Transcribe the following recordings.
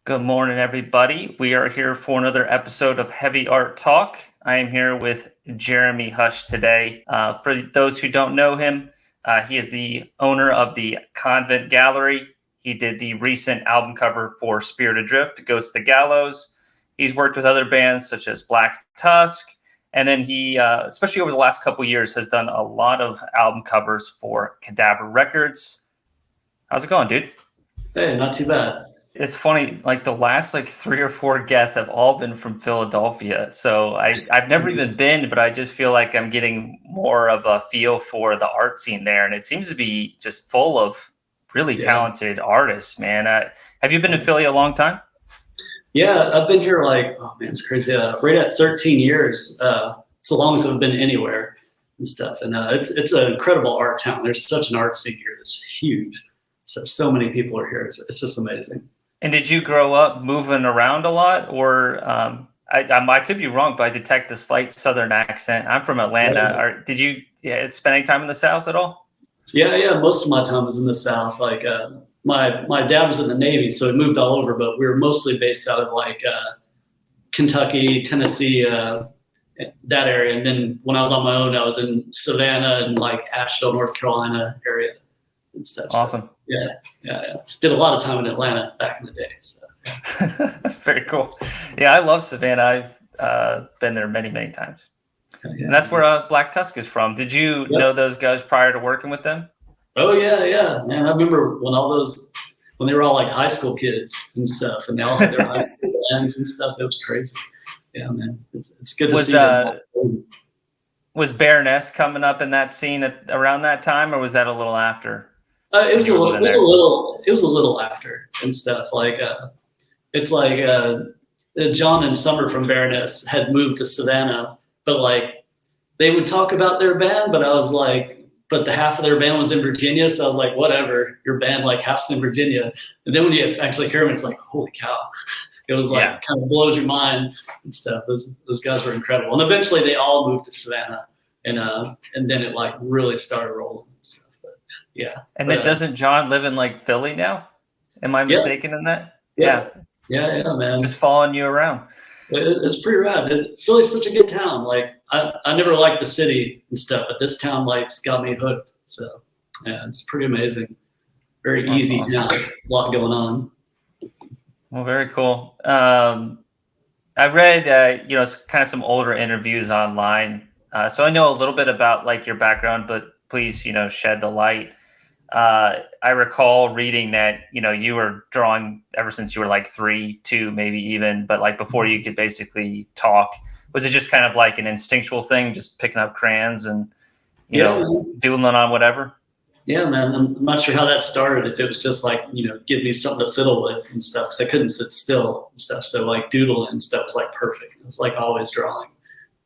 Good morning, everybody. We are here for another episode of Heavy Art Talk. I am here with Jeremy Hush today. For those who don't know him, he is the owner of the Convent Gallery. He did the recent album cover for Spirit Adrift, Ghost of the Gallows. He's worked with other bands such as Black Tusk. And then he, especially over the last couple of years, has done a lot of album covers for Cadabra Records. How's it going, dude? Hey, not too bad. It's funny, like the last three or four guests have all been from Philadelphia. So I've never even been, but I just feel like I'm getting more of a feel for the art scene there. And it seems to be just full of really talented artists, man. Have you been in Philly a long time? Yeah, I've been here it's crazy. Right at 13 years. It's the longest I've been anywhere and stuff. And it's an incredible art town. There's such an art scene here. It's huge. So many people are here. It's just amazing. And did you grow up moving around a lot, or I could be wrong, but I detect a slight Southern accent. I'm from Atlanta. Did you spend any time in the South at all? Yeah. Most of my time was in the South. My dad was in the Navy, so he moved all over, but we were mostly based out of Kentucky, Tennessee, that area. And then when I was on my own, I was in Savannah and Asheville, North Carolina area and stuff. Awesome. So, yeah. Did a lot of time in Atlanta back in the day. So. Very cool. Yeah, I love Savannah. I've been there many, many times. And that's where Black Tusk is from. Did you know those guys prior to working with them? Oh yeah, man. I remember when they were all high school kids and stuff, and they all had their high school bands and stuff. It was crazy. Yeah, man. It's good to see them. Was Baroness coming up in that scene around that time, or was that a little after? It was a little after and stuff. John and Summer from Baroness had moved to Savannah, but they would talk about their band, but I was but the half of their band was in Virginia, so I was like, whatever, your band half's in Virginia. And then when you actually hear them, it's like, holy cow. It was kind of blows your mind and stuff. Those guys were incredible. And eventually they all moved to Savannah, and then it really started rolling and stuff. But yeah. And then doesn't John live in Philly now? Am I mistaken in that? Yeah, man. Just following you around. It's pretty rad. Philly's such a good town. I never liked the city and stuff, but this town got me hooked. So yeah, it's pretty amazing. Very easy town. A lot going on. Well, very cool. I read kind of some older interviews online, so I know a little bit about your background, but please shed the light. I recall reading that you were drawing ever since you were 3, 2, maybe even, but before you could basically talk. Was it just kind of an instinctual thing, just picking up crayons and doodling on whatever? Yeah, man. I'm not sure how that started. If it was just give me something to fiddle with and stuff, because I couldn't sit still and stuff. So doodling and stuff was perfect. It was always drawing.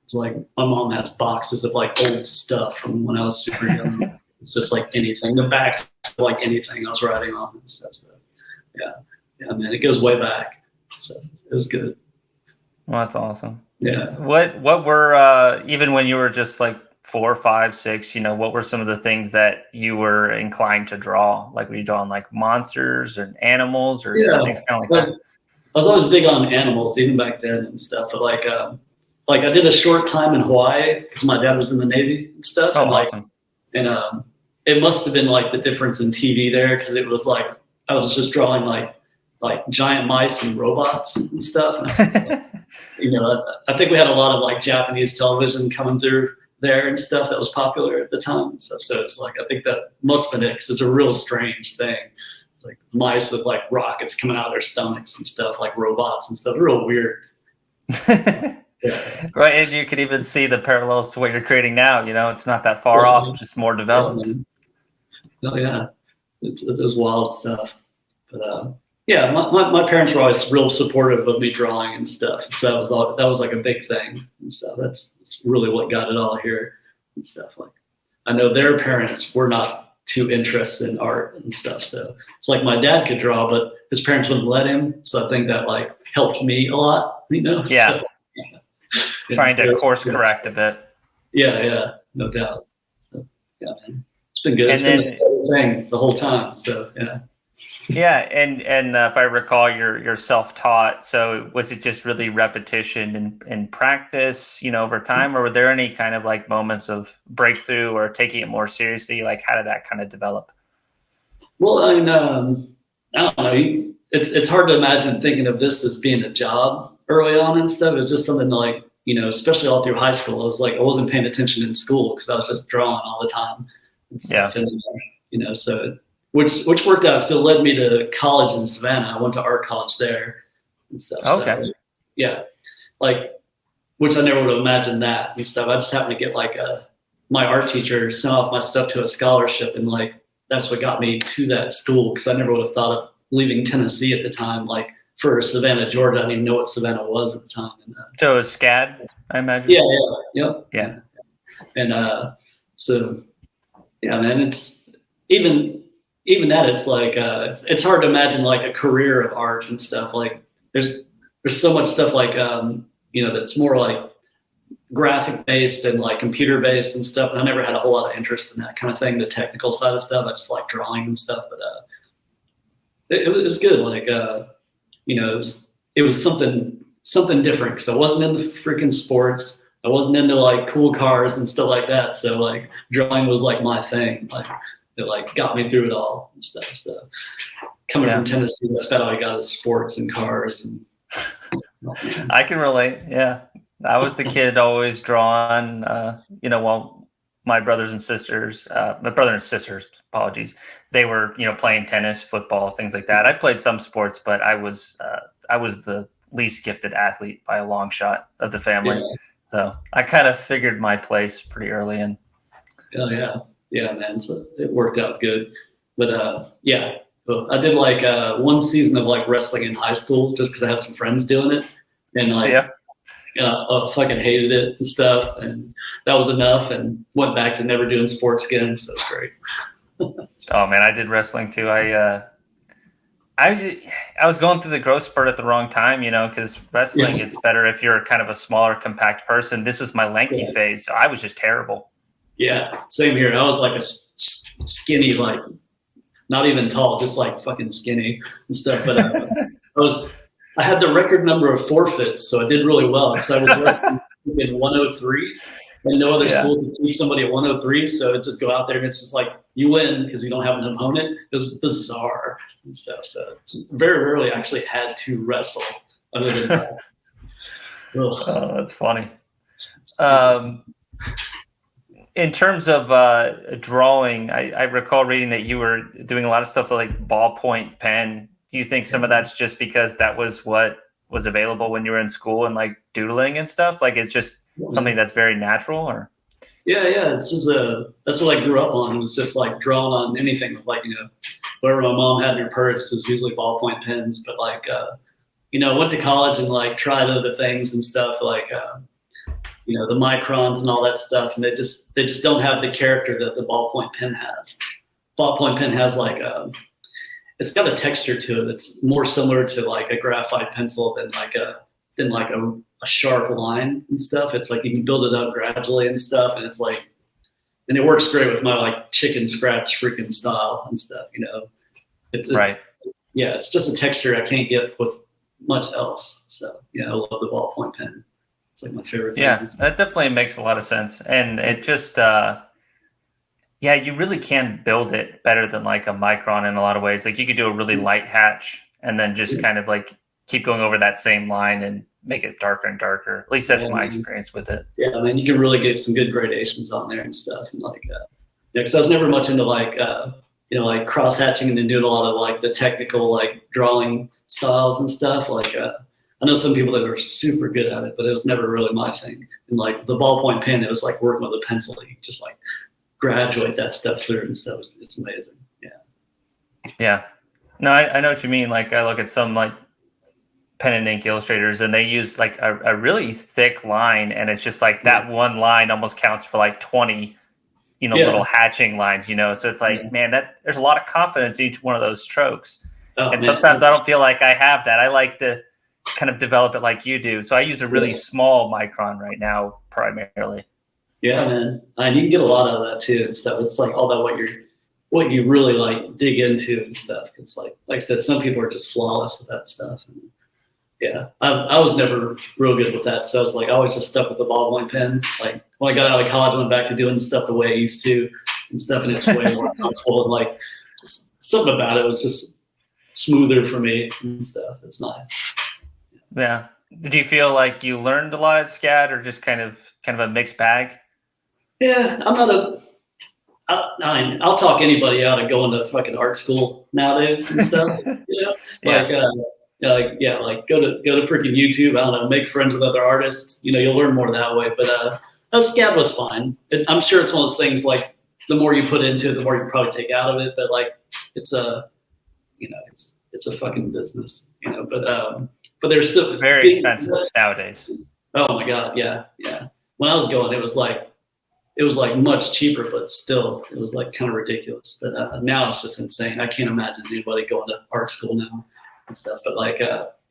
It's my mom has boxes of old stuff from when I was super young. It's just anything. The back anything I was writing on and stuff. So yeah, man. It goes way back. So it was good. Well, that's awesome. Yeah. What were even when you were just 4, 5, 6? What were some of the things that you were inclined to draw? Were you drawing monsters and animals or things kind of that? I was always big on animals, even back then and stuff. But I did a short time in Hawaii because my dad was in the Navy and stuff. Oh, awesome. And it must have been the difference in TV there, because it was I was just drawing giant mice and robots and stuff. And I was I think we had a lot of Japanese television coming through there and stuff that was popular at the time and stuff. So it's I think that must have been it, because it's a real strange thing. It's mice with rockets coming out of their stomachs and stuff, robots and stuff. Real weird. Yeah. Right, and you could even see the parallels to what you're creating now. It's not that far off, just more developed. Yeah. It was wild stuff. But my parents were always real supportive of me drawing and stuff. So that was a big thing. And so that's really what got it all here and stuff. I know their parents were not too interested in art and stuff. So it's my dad could draw, but his parents wouldn't let him. So I think that helped me a lot, Yeah. So, trying to course correct a bit. Yeah, no doubt. So yeah, man. It's been good. It's been the same thing the whole time. So yeah. Yeah, and if I recall, you're self-taught. So was it just really repetition and practice, over time, or were there any kind of like moments of breakthrough or taking it more seriously? Like, how did that kind of develop? Well, I mean, I don't know. It's hard to imagine thinking of this as being a job early on and stuff. It's just something like, especially all through high school. I was like, I wasn't paying attention in school because I was just drawing all the time and stuff. Yeah. And, so which worked out because it led me to college in Savannah. I went to art college there and stuff. Okay. So, yeah, like, which I never would have imagined that and stuff. I just happened to get like my art teacher sent off my stuff to a scholarship, and like that's what got me to that school because I never would have thought of leaving Tennessee at the time. Like for Savannah, Georgia, I didn't even know what Savannah was at the time. And, So it was SCAD, I imagine. Yeah. And so yeah, man, it's even that it's like it's hard to imagine like a career of art and stuff. Like there's so much stuff like that's more like graphic based and like computer based and stuff. And I never had a whole lot of interest in that kind of thing, the technical side of stuff. I just like drawing and stuff. But it was good. Like it was something different because I wasn't into freaking sports. I wasn't into like cool cars and stuff like that. So like drawing was like my thing. Like it like got me through it all and stuff. So coming from Tennessee, that's about all I got is sports and cars. And I can relate. Yeah, I was the kid always drawn. While my brothers and sisters, apologies, they were playing tennis, football, things like that. I played some sports, but I was the least gifted athlete by a long shot of the family. Yeah. So I kind of figured my place pretty early in. Oh yeah, man. So it worked out good, but yeah. I did like one season of like wrestling in high school just because I had some friends doing it, and like I fucking hated it and stuff, and that was enough, and went back to never doing sports again. So it's great. Oh man, I did wrestling too. I was going through the growth spurt at the wrong time, because wrestling, it's better if you're kind of a smaller, compact person. This was my lanky phase, so I was just terrible. Yeah, same here. I was like a skinny, like not even tall, just like fucking skinny and stuff. But I had the record number of forfeits, so I did really well because I was wrestling in 103, and no other school could teach somebody at 103. So it just go out there and it's just like you win because you don't have an opponent. It was bizarre and stuff. So it's very rarely I actually had to wrestle other than that. Oh, that's funny. In terms of drawing, I recall reading that you were doing a lot of stuff with like ballpoint pen. Do you think some of that's just because that was what was available when you were in school and like doodling and stuff? Like it's just something that's very natural, or? Yeah. That's what I grew up on. It was just like drawing on anything, like whatever my mom had in her purse was usually ballpoint pens. But like went to college and like tried other things and stuff like. The microns and all that stuff, and they just don't have the character that the ballpoint pen has. Ballpoint pen has like it's got a texture to it that's more similar to like a graphite pencil than like a sharp line and stuff. It's like you can build it up gradually and stuff, and it's like, and it works great with my like chicken scratch freaking style and stuff. It's right. Yeah, it's just a texture I can't get with much else. So I love the ballpoint pen. It's like my favorite thing. Yeah, that definitely makes a lot of sense. And it just, you really can build it better than like a micron in a lot of ways. Like you could do a really light hatch and then just kind of like keep going over that same line and make it darker and darker. At least that's my experience with it. Yeah, I mean, you can really get some good gradations on there and stuff. And like, because I was never much into like, like cross hatching and then doing a lot of like the technical like drawing styles and stuff. Like, I know some people that are super good at it, but it was never really my thing. And like the ballpoint pen, it was like working with a pencil. You just like graduate that stuff through and stuff. It's amazing. Yeah. Yeah. No, I know what you mean. Like I look at some like pen and ink illustrators and they use like a really thick line, and it's just like that one line almost counts for like 20, little hatching lines, So it's like, man, there's a lot of confidence in each one of those strokes. Sometimes I don't feel like I have that. I like to kind of develop it like you do. So I use a really small micron right now, primarily. Yeah, man. And you can get a lot out of that too and stuff. It's like all about what what you really like dig into and stuff. Because like I said, some people are just flawless with that stuff. And yeah, I was never real good with that. So I was like, I always just stuck with the ballpoint pen. Like when I got out of college, I went back to doing stuff the way I used to and stuff, and it's way more comfortable. And like just something about it was just smoother for me and stuff. It's nice. Yeah. Did you feel like you learned a lot at SCAD, or just kind of a mixed bag? Yeah, I'm not I'll talk anybody out of going to fucking art school nowadays and stuff. You know, like like go to freaking YouTube. I don't know, make friends with other artists. You know, you'll learn more that way. But SCAD was fine. I'm sure it's one of those things like the more you put into it, the more you probably take out of it. But like it's a it's a fucking business. You know, but there's still it's very expensive nowadays. Oh my god, yeah. When I was going, it was like much cheaper, but still, it was like kind of ridiculous. But now it's just insane. I can't imagine anybody going to art school now and stuff. But like,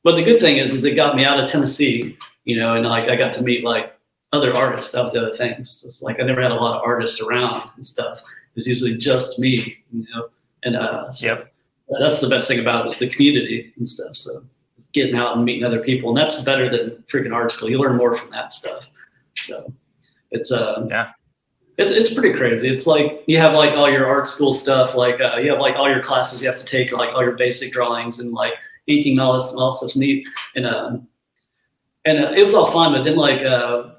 but the good thing is it got me out of Tennessee, you know, and like I got to meet like other artists. That was the other thing. So it's like I never had a lot of artists around and stuff. It was usually just me, you know, and so that's the best thing about it is the community and stuff. So getting out and meeting other people, and that's better than freaking art school. You learn more from that stuff. So it's It's pretty crazy. It's like you have like all your art school stuff, like you have like all your classes you have to take, like all your basic drawings and like inking, all this stuff's neat. And it was all fun, but then like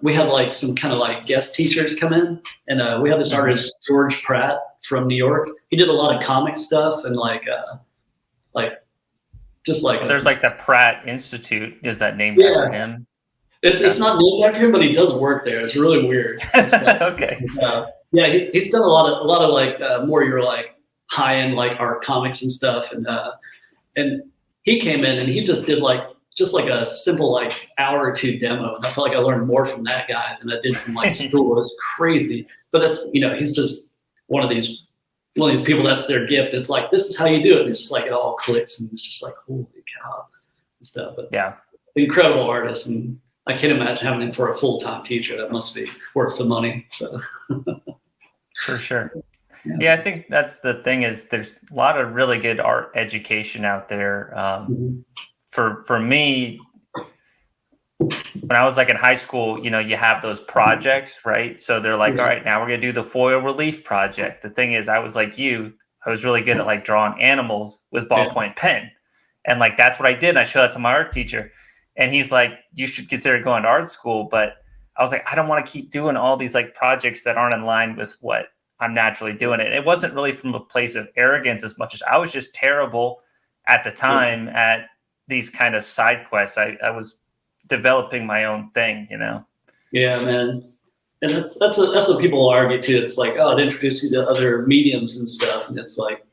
we had like some kind of like guest teachers come in, and we had this artist George Pratt from New York. He did a lot of comic stuff and like just like there's like the Pratt Institute. Is that named after him? It's not named after him, but he does work there. It's really weird. It's like, okay. Yeah, he's done a lot of like more your like high end like art comics and stuff, and he came in and he just did like a simple like hour or two demo, and I felt like I learned more from that guy than I did from like school. It was crazy, but that's he's just one of these people that's their gift. It's like this is how you do it, and it's just like it all clicks, and it's just like holy cow and stuff. But yeah, incredible artist, and I can't imagine having him for a full-time teacher. That must be worth the money. So for sure. Yeah, I think that's the thing is there's a lot of really good art education out there. For me, when I was like in high school, you have those projects, right? So they're like, all right, now we're going to do the foil relief project. The thing is, I was like you, I was really good at like drawing animals with ballpoint pen. And like, that's what I did. And I showed that to my art teacher. And he's like, you should consider going to art school. But I was like, I don't want to keep doing all these like projects that aren't in line with what I'm naturally doing. It wasn't really from a place of arrogance as much as I was just terrible at the time at these kind of side quests. I was developing my own thing, Yeah, man. And that's what people argue too. It's like, oh, it introduced you to other mediums and stuff. And it's like,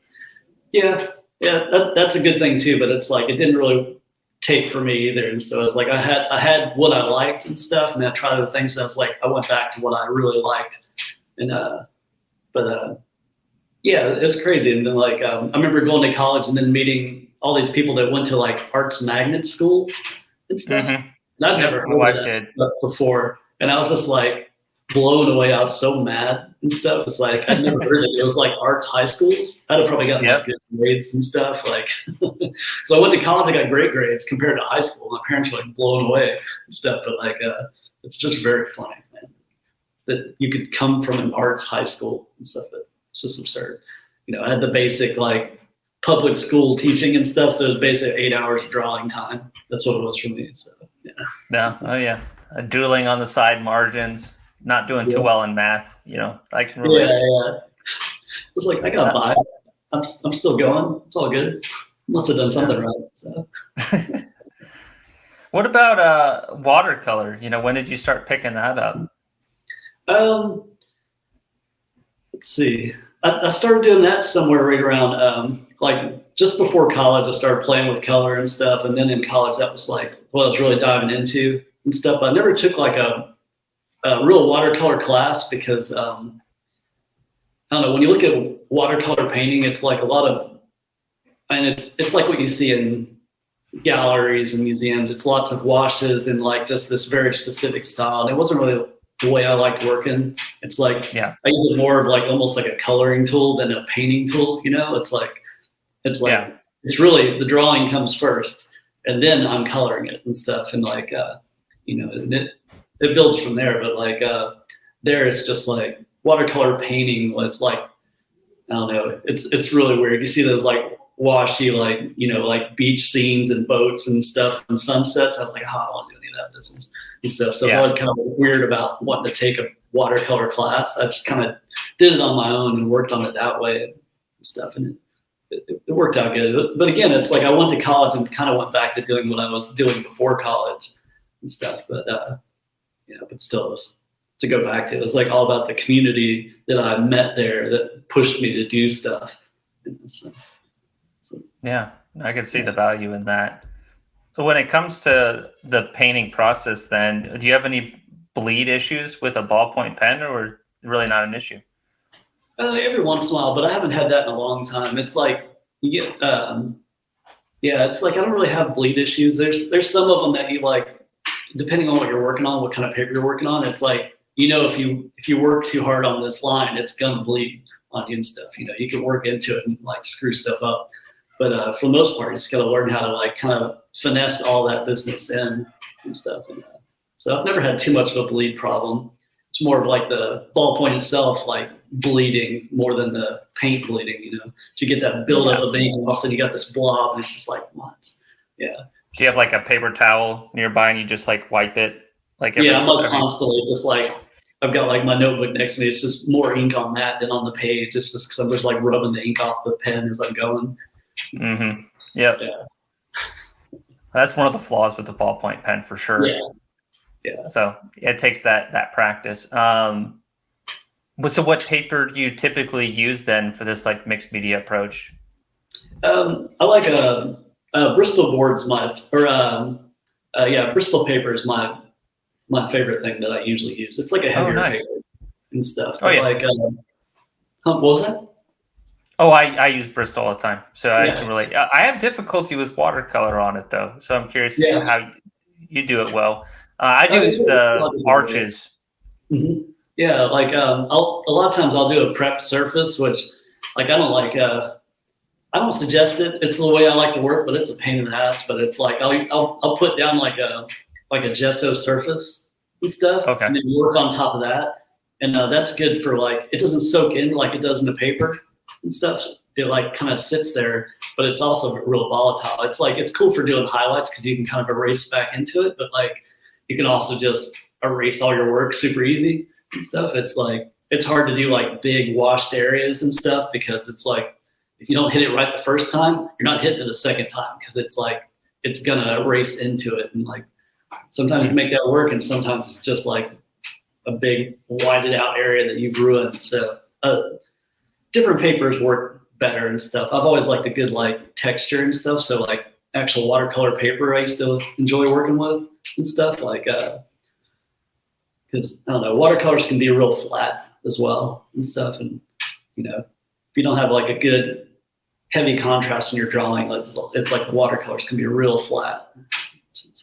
yeah, that's a good thing too. But it's like, it didn't really take for me either. And so it's like I had what I liked and stuff, and I tried other things. And I was like, I went back to what I really liked. And yeah, it's crazy. And then like I remember going to college and then meeting all these people that went to like arts magnet schools and stuff. And I'd never heard of that stuff before. And I was just like blown away. I was so mad and stuff. It's like I'd never heard of it. It was like arts high schools. I'd have probably gotten like good grades and stuff. Like so I went to college, I got great grades compared to high school. My parents were like blown away and stuff. But like it's just very funny, man, that you could come from an arts high school and stuff. But it's just absurd. I had the basic like public school teaching and stuff. So it was basically 8 hours of drawing time. That's what it was for me. So yeah. Yeah. Oh yeah. Doodling on the side margins, not doing too well in math. I can relate. Yeah. It's like I got by. I'm still going. It's all good. Must have done something right. So. What about watercolor? When did you start picking that up? Let's see. I started doing that somewhere right around like just before college. I started playing with color and stuff, and then in college that was like what I was really diving into and stuff. I never took like a real watercolor class because I don't know, when you look at watercolor painting, it's like a lot of, and it's like what you see in galleries and museums. It's lots of washes and like just this very specific style. And it wasn't really the way I like working. It's like Yeah. I use it more of like almost like a coloring tool than a painting tool. It's like it's really the drawing comes first, and then I'm coloring it and stuff, and like and it builds from there. But like there, it's just like watercolor painting was like I don't know. It's really weird. You see those like washy like beach scenes and boats and stuff and sunsets. I was like, oh, I don't want to do any of that business and stuff. So I was always kind of weird about wanting to take a watercolor class. I just kind of did it on my own and worked on it that way and stuff, and it worked out good. But again, it's like I went to college and kind of went back to doing what I was doing before college and stuff. But but still, it was, to go back to it was like all about the community that I met there that pushed me to do stuff. Yeah, I can see the value in that. But when it comes to the painting process, then do you have any bleed issues with a ballpoint pen, or really not an issue? Every once in a while, but I haven't had that in a long time. It's like you get, it's like I don't really have bleed issues. There's some of them that you like, depending on what you're working on, what kind of paper you're working on. It's like if you work too hard on this line, it's gonna bleed on you and stuff. You can work into it and like screw stuff up. But for the most part, you just got to learn how to like kind of finesse all that business in and stuff. And, so I've never had too much of a bleed problem. It's more of like the ballpoint itself, like bleeding more than the paint bleeding, to get that buildup of ink. And all of a sudden you got this blob and it's just like, what? Yeah. Do you have like a paper towel nearby and you just like wipe it? Like I'm like constantly just like, I've got like my notebook next to me. It's just more ink on that than on the page. It's just because I'm just like rubbing the ink off the pen as I'm going. Mm-hmm. Yep. Yeah. That's one of the flaws with the ballpoint pen for sure. Yeah. So it takes that practice. So what paper do you typically use then for this like mixed media approach? I like Bristol boards. Bristol paper is my favorite thing that I usually use. It's like a heavier paper and stuff. Oh, yeah. Like, what was that? Oh, I use Bristol all the time, so I can relate. I have difficulty with watercolor on it though, so I'm curious how you do it well. I do the arches. Mm-hmm. Yeah, like a lot of times I'll do a prep surface, which like I don't like. I don't suggest it. It's the way I like to work, but it's a pain in the ass. But it's like I'll put down like a gesso surface and stuff, and then work on top of that, and that's good for like it doesn't soak in like it does in the paper and stuff. It like kind of sits there, but it's also real volatile. It's like it's cool for doing highlights because you can kind of erase back into it, but like you can also just erase all your work super easy and stuff. It's like it's hard to do like big washed areas and stuff because it's like if you don't hit it right the first time, you're not hitting it a second time because it's like it's gonna erase into it, and like sometimes you can make that work, and sometimes it's just like a big whited out area that you've ruined. So different papers work better and stuff. I've always liked a good like texture and stuff. So like actual watercolor paper I used to enjoy working with and stuff like because I don't know, watercolors can be real flat as well and stuff. And if you don't have like a good heavy contrast in your drawing, it's like watercolors can be real flat.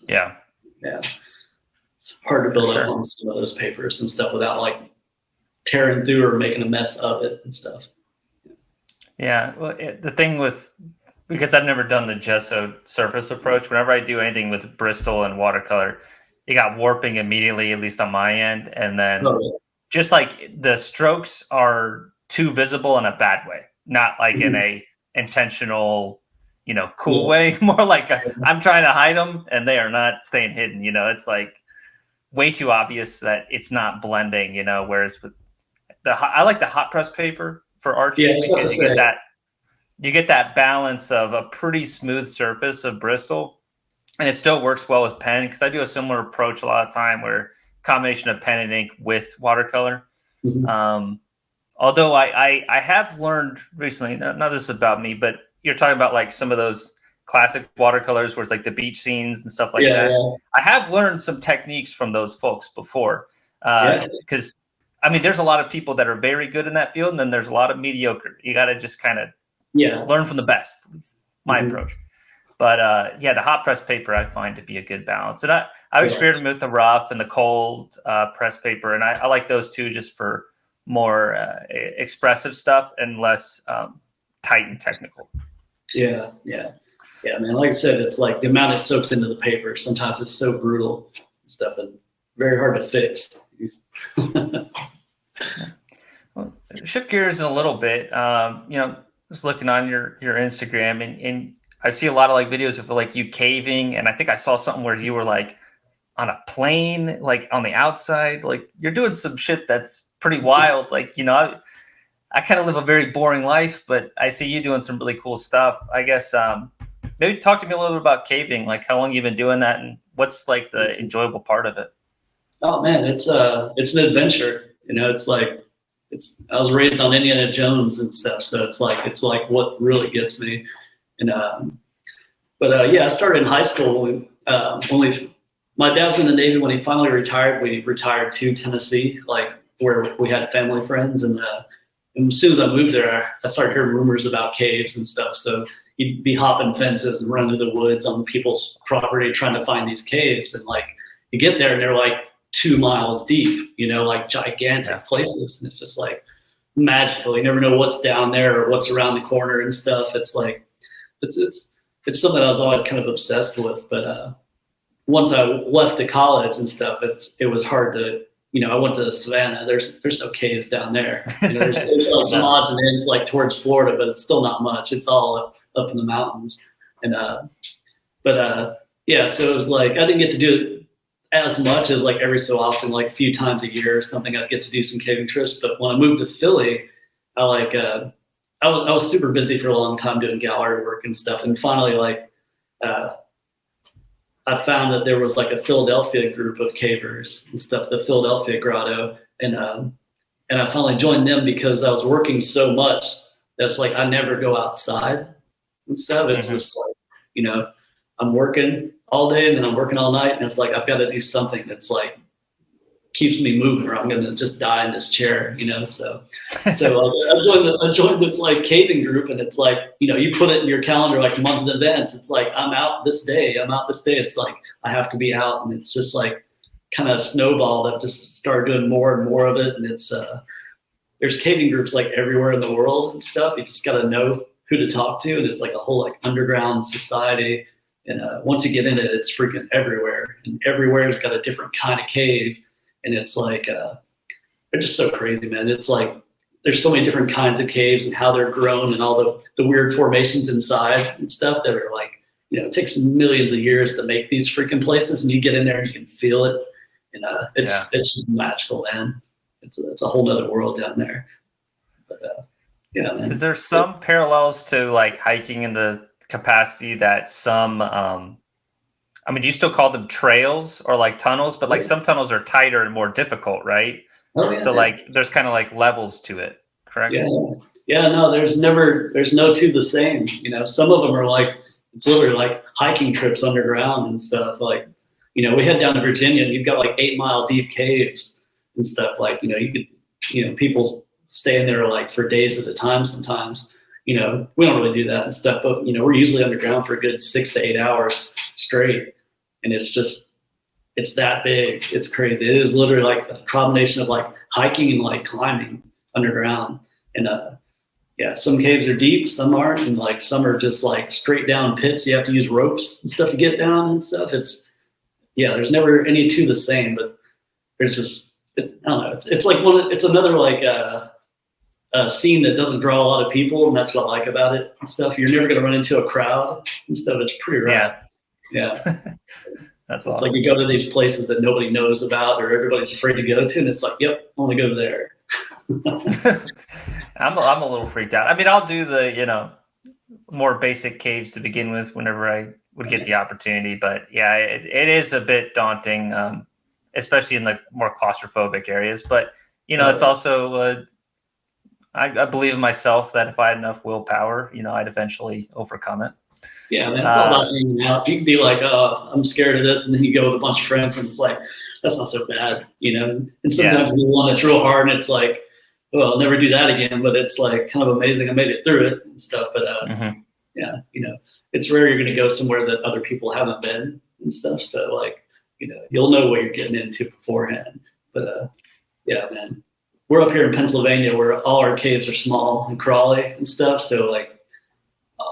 Yeah. It's hard to build up on some of those papers and stuff without like tearing through or making a mess of it and stuff. Yeah, well, the thing because I've never done the gesso surface approach, whenever I do anything with Bristol and watercolor, you got warping immediately, at least on my end. And then just like the strokes are too visible in a bad way, not like in a intentional, cool way, more like I'm trying to hide them and they are not staying hidden. It's like way too obvious that it's not blending, whereas with I like the hot press paper for arches because you get that balance of a pretty smooth surface of Bristol, and it still works well with pen because I do a similar approach a lot of time where combination of pen and ink with watercolor. Mm-hmm. Although I have learned recently, not this is about me, but you're talking about like some of those classic watercolors where it's like the beach scenes and stuff like that. Yeah. I have learned some techniques from those folks before because there's a lot of people that are very good in that field, and then there's a lot of mediocre. You got to just kind of learn from the best, at least my approach. But yeah, the hot press paper I find to be a good balance. And I've experimented with the rough and the cold press paper, and I like those two just for more expressive stuff and less tight and technical. Yeah, man. Like I said, it's like the amount it soaks into the paper. Sometimes it's so brutal and stuff, and very hard to fix. Well, shift gears in a little bit. Just looking on your Instagram, and I see a lot of like videos of like you caving, and I think I saw something where you were like on a plane, like on the outside. Like you're doing some shit that's pretty wild. Like, I kind of live a very boring life, but I see you doing some really cool stuff. I guess maybe talk to me a little bit about caving, like how long you've been doing that and what's like the enjoyable part of it. Oh man, it's an adventure. It's like I was raised on Indiana Jones and stuff, so it's like what really gets me. And I started in high school when my dad was in the Navy. When he finally retired, we retired to Tennessee, like where we had family friends, and as soon as I moved there, I started hearing rumors about caves and stuff. So you'd be hopping fences and running through the woods on people's property trying to find these caves. And like you get there and they're like 2 miles deep, like gigantic places. And it's just like magical. You never know what's down there or what's around the corner and stuff. It's like, it's something I was always kind of obsessed with. But once I left to college and stuff, it was hard to, I went to Savannah. There's no caves down there. There's like some odds and ends like towards Florida, but it's still not much. It's all up in the mountains. And so it was like I didn't get to do it as much as like every so often, like a few times a year or something. I'd get to do some caving trips. But when I moved to Philly, I was super busy for a long time doing gallery work and stuff. And finally, I found that there was like a Philadelphia group of cavers and stuff, the Philadelphia Grotto. And I finally joined them because I was working so much that's like I never go outside and stuff. It's just like, I'm working all day and then I'm working all night. And it's like I've got to do something that's like keeps me moving or I'm going to just die in this chair, So I joined this like caving group, and it's like, you put it in your calendar, like month of events. It's like, I'm out this day. It's like, I have to be out. And it's just like kind of snowballed. I've just started doing more and more of it. And it's, there's caving groups like everywhere in the world and stuff. You just got to know who to talk to. And it's like a whole like underground society. And once you get in it, it's freaking everywhere. And everywhere's got a different kind of cave. And it's like, they're just so crazy, man. It's like, there's so many different kinds of caves and how they're grown and all the weird formations inside and stuff that are like, it takes millions of years to make these freaking places. And you get in there and you can feel it. And it's just magical, man. It's a whole nother world down there. But man. Is there some parallels to like hiking in the capacity that some, do you still call them trails or like tunnels, but like some tunnels are tighter and more difficult, right? Oh, yeah, so like there's kind of like levels to it, correct? Yeah, no, there's no two the same. Some of them are like, it's literally like hiking trips underground and stuff. Like, we head down to Virginia and you've got like 8 mile deep caves and stuff. Like, you could, people stay in there like for days at a time sometimes. We don't really do that and stuff, but we're usually underground for a good 6 to 8 hours straight. And it's that big. It's crazy. It is literally like a combination of like hiking and like climbing underground. And some caves are deep, some aren't, and like some are just like straight down pits. You have to use ropes and stuff to get down and stuff. There's never any two the same, but there's just I don't know. It's like it's another like a scene that doesn't draw a lot of people, and that's what I like about it and stuff. You're never going to run into a crowd and stuff. It's pretty rad. Yeah. That's awesome. It's awesome. like you go to these places that nobody knows about or everybody's afraid to go to, and it's like, yep, I want to go there. I'm a little freaked out. I'll do the more basic caves to begin with whenever I would get the opportunity, but yeah, it is a bit daunting, especially in the more claustrophobic areas. But it's also I believe in myself that if I had enough willpower, I'd eventually overcome it. Yeah, man, it's all about hanging out. You can be like, oh, I'm scared of this, and then you go with a bunch of friends, and it's like, that's not so bad, And sometimes you do one that's real hard, and it's like, well, I'll never do that again. But it's like kind of amazing. I made it through it and stuff. But it's rare you're going to go somewhere that other people haven't been and stuff. So like, you'll know what you're getting into beforehand. But yeah, man, we're up here in Pennsylvania where all our caves are small and crawly and stuff. So like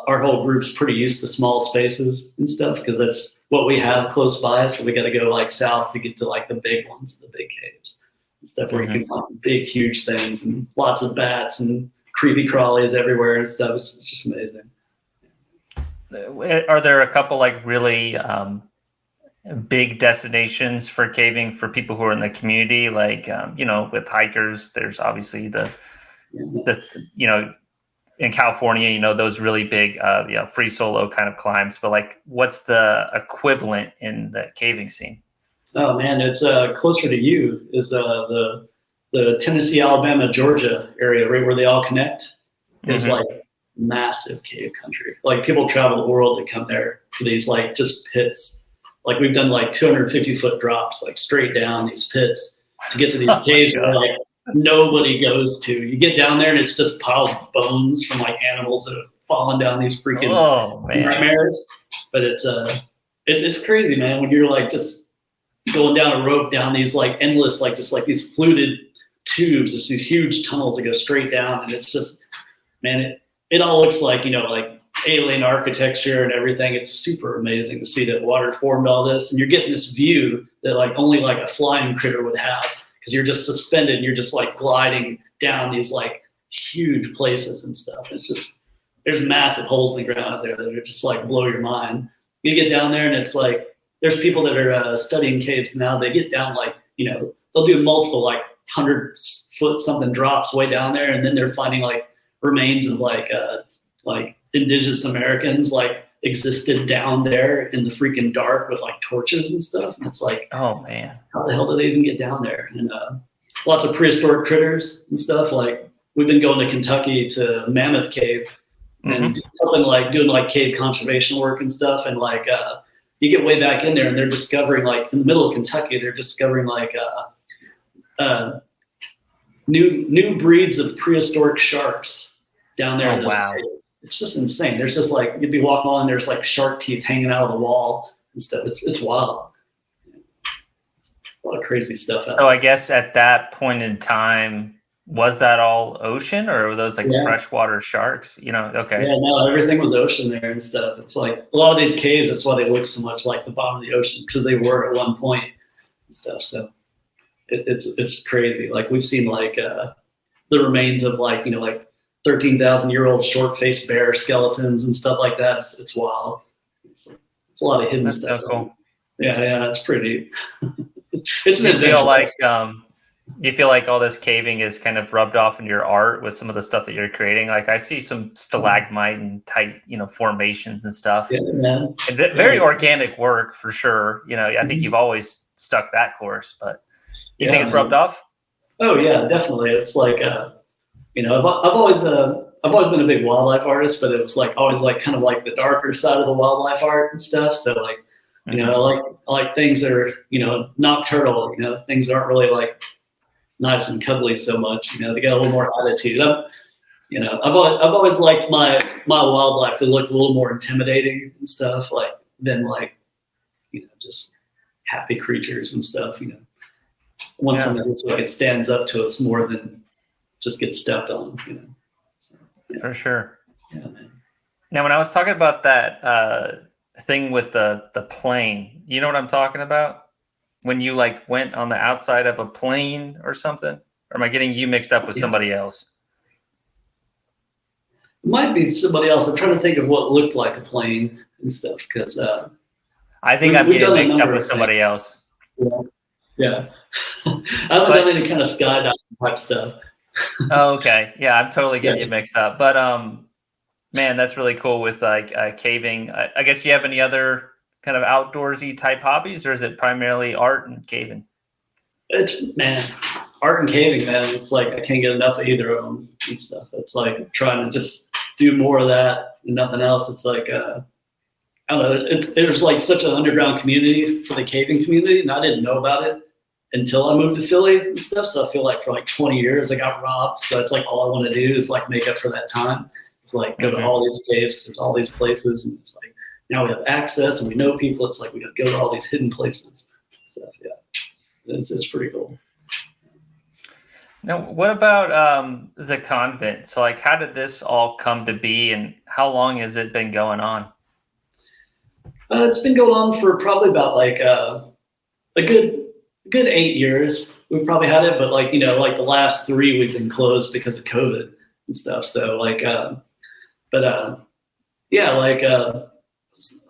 our whole group's pretty used to small spaces and stuff because that's what we have close by. So we got to go like south to get to like the big ones, the big caves and stuff where you can find big, huge things and lots of bats and creepy crawlies everywhere and stuff. It's just amazing. Are there a couple like really big destinations for caving for people who are in the community? Like, with hikers, there's obviously the in California, those really big, free solo kind of climbs, but like, what's the equivalent in the caving scene? Oh man, it's closer to you is the Tennessee, Alabama, Georgia area, right where they all connect. It's like massive cave country. Like people travel the world to come there for these like just pits. Like we've done like 250-foot drops, like straight down these pits to get to these caves where like nobody goes to. You get down there and it's just piles of bones from like animals that have fallen down these freaking nightmares. But it's crazy, man. When you're like just going down a rope down these like endless, like just like these fluted tubes. There's these huge tunnels that go straight down, and it's just, man, it all looks like like alien architecture and everything. It's super amazing to see that water formed all this, and you're getting this view that like only like a flying critter would have, because you're just suspended and you're just like gliding down these like huge places and stuff. It's just, there's massive holes in the ground out there that are just like blow your mind. You get down there and it's like, there's people that are studying caves now. They get down like, they'll do multiple like 100-foot something drops way down there, and then they're finding like remains of like indigenous Americans like existed down there in the freaking dark with like torches and stuff. And it's like, oh man, how the hell did they even get down there? And lots of prehistoric critters and stuff. Like we've been going to Kentucky to Mammoth Cave and doing like cave conservation work and stuff. And like you get way back in there and they're discovering like in the middle of Kentucky, they're discovering like new breeds of prehistoric sharks down there. Oh, wow. It's just insane. There's just like, you'd be walking on, there's like shark teeth hanging out of the wall and stuff. It's wild. It's a lot of crazy stuff out there. So I guess at that point in time, was that all ocean, or were those like freshwater sharks? Okay. Yeah, no, everything was ocean there and stuff. It's like a lot of these caves, that's why they look so much like the bottom of the ocean, because they were at one point and stuff. So it's crazy. Like we've seen like the remains of like 13,000-year-old short-faced bear skeletons and stuff like that. It's wild. It's a lot of hidden stuff. So cool. Yeah, it's pretty. It's an adventure. Do you feel like all this caving is kind of rubbed off in your art with some of the stuff that you're creating? Like I see some stalagmite and tight, formations and stuff. Yeah, man. It's very organic work for sure. I think you've always stuck that course, but you think it's rubbed off? Oh yeah, definitely. It's like, I've always been a big wildlife artist, but it was like always like kind of like the darker side of the wildlife art and stuff. So like, I like things that are, nocturnal, things that aren't really like nice and cuddly so much. They got a little more attitude. I've always liked my wildlife to look a little more intimidating and stuff, like than like, just happy creatures and stuff. Want something that's like it stands up to us more than just get stepped on. So, for sure. Yeah, man. Now, when I was talking about that thing with the plane, you know what I'm talking about? When you like went on the outside of a plane or something? Or am I getting you mixed up with somebody else? It might be somebody else. I'm trying to think of what looked like a plane and stuff, because I think I'm getting mixed up with somebody else. Yeah. I haven't done any kind of skydiving type stuff. Oh, okay. Yeah, I'm totally getting you mixed up. But man, that's really cool with like caving. I guess, do you have any other kind of outdoorsy type hobbies, or is it primarily art and caving? Art and caving, man. It's like I can't get enough of either of them and stuff. It's like trying to just do more of that and nothing else. It's like I don't know. There's like such an underground community for the caving community, and I didn't know about it until I moved to Philly and stuff. So I feel like for like 20 years I got robbed. So it's like all I want to do is like make up for that time. It's like go to all these caves, there's all these places, and it's like now we have access and we know people. It's like we got to go to all these hidden places. Stuff, yeah, it's pretty cool. Now, what about the convent? So, like, how did this all come to be, and how long has it been going on? It's been going on for probably about like a good 8 years. We've probably had it, but like like the last 3 we've been closed because of COVID and stuff. So like, yeah, like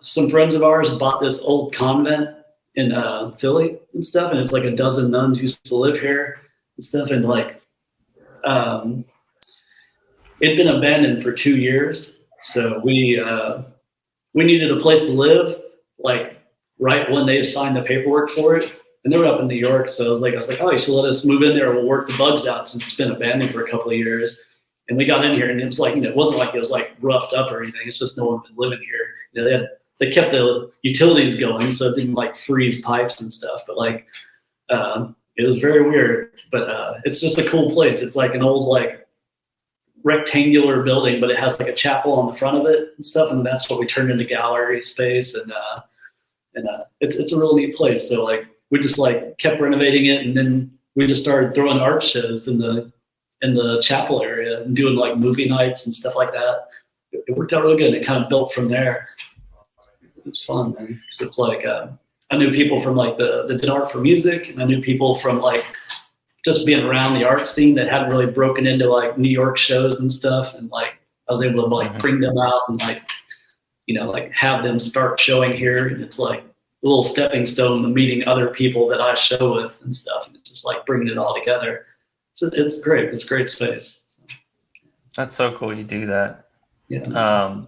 some friends of ours bought this old convent in Philly and stuff, and it's like a dozen nuns used to live here and stuff, and like it'd been abandoned for 2 years, so we needed a place to live, like right when they signed the paperwork for it. And they were up in New York, so I was like, oh, you should let us move in there. We'll work the bugs out since it's been abandoned for a couple of years. And we got in here, and it was like, it wasn't like it was like roughed up or anything. It's just no one had been living here. They kept the utilities going, so it didn't like freeze pipes and stuff. But like, it was very weird. But it's just a cool place. It's like an old like rectangular building, but it has like a chapel on the front of it and stuff. And that's what we turned into gallery space. And it's a real neat place. So like, we just like kept renovating it, and then we just started throwing art shows in the chapel area and doing like movie nights and stuff like that. It worked out really good. It kind of built from there. It was fun, man. So it's like I knew people from like the did art for music, and I knew people from like just being around the art scene that hadn't really broken into like New York shows and stuff. And like I was able to like bring them out and like like have them start showing here, and it's like a little stepping stone to meeting other people that I show with and stuff. And it's just like bringing it all together. So it's great. It's a great space. So. That's so cool you do that. Yeah.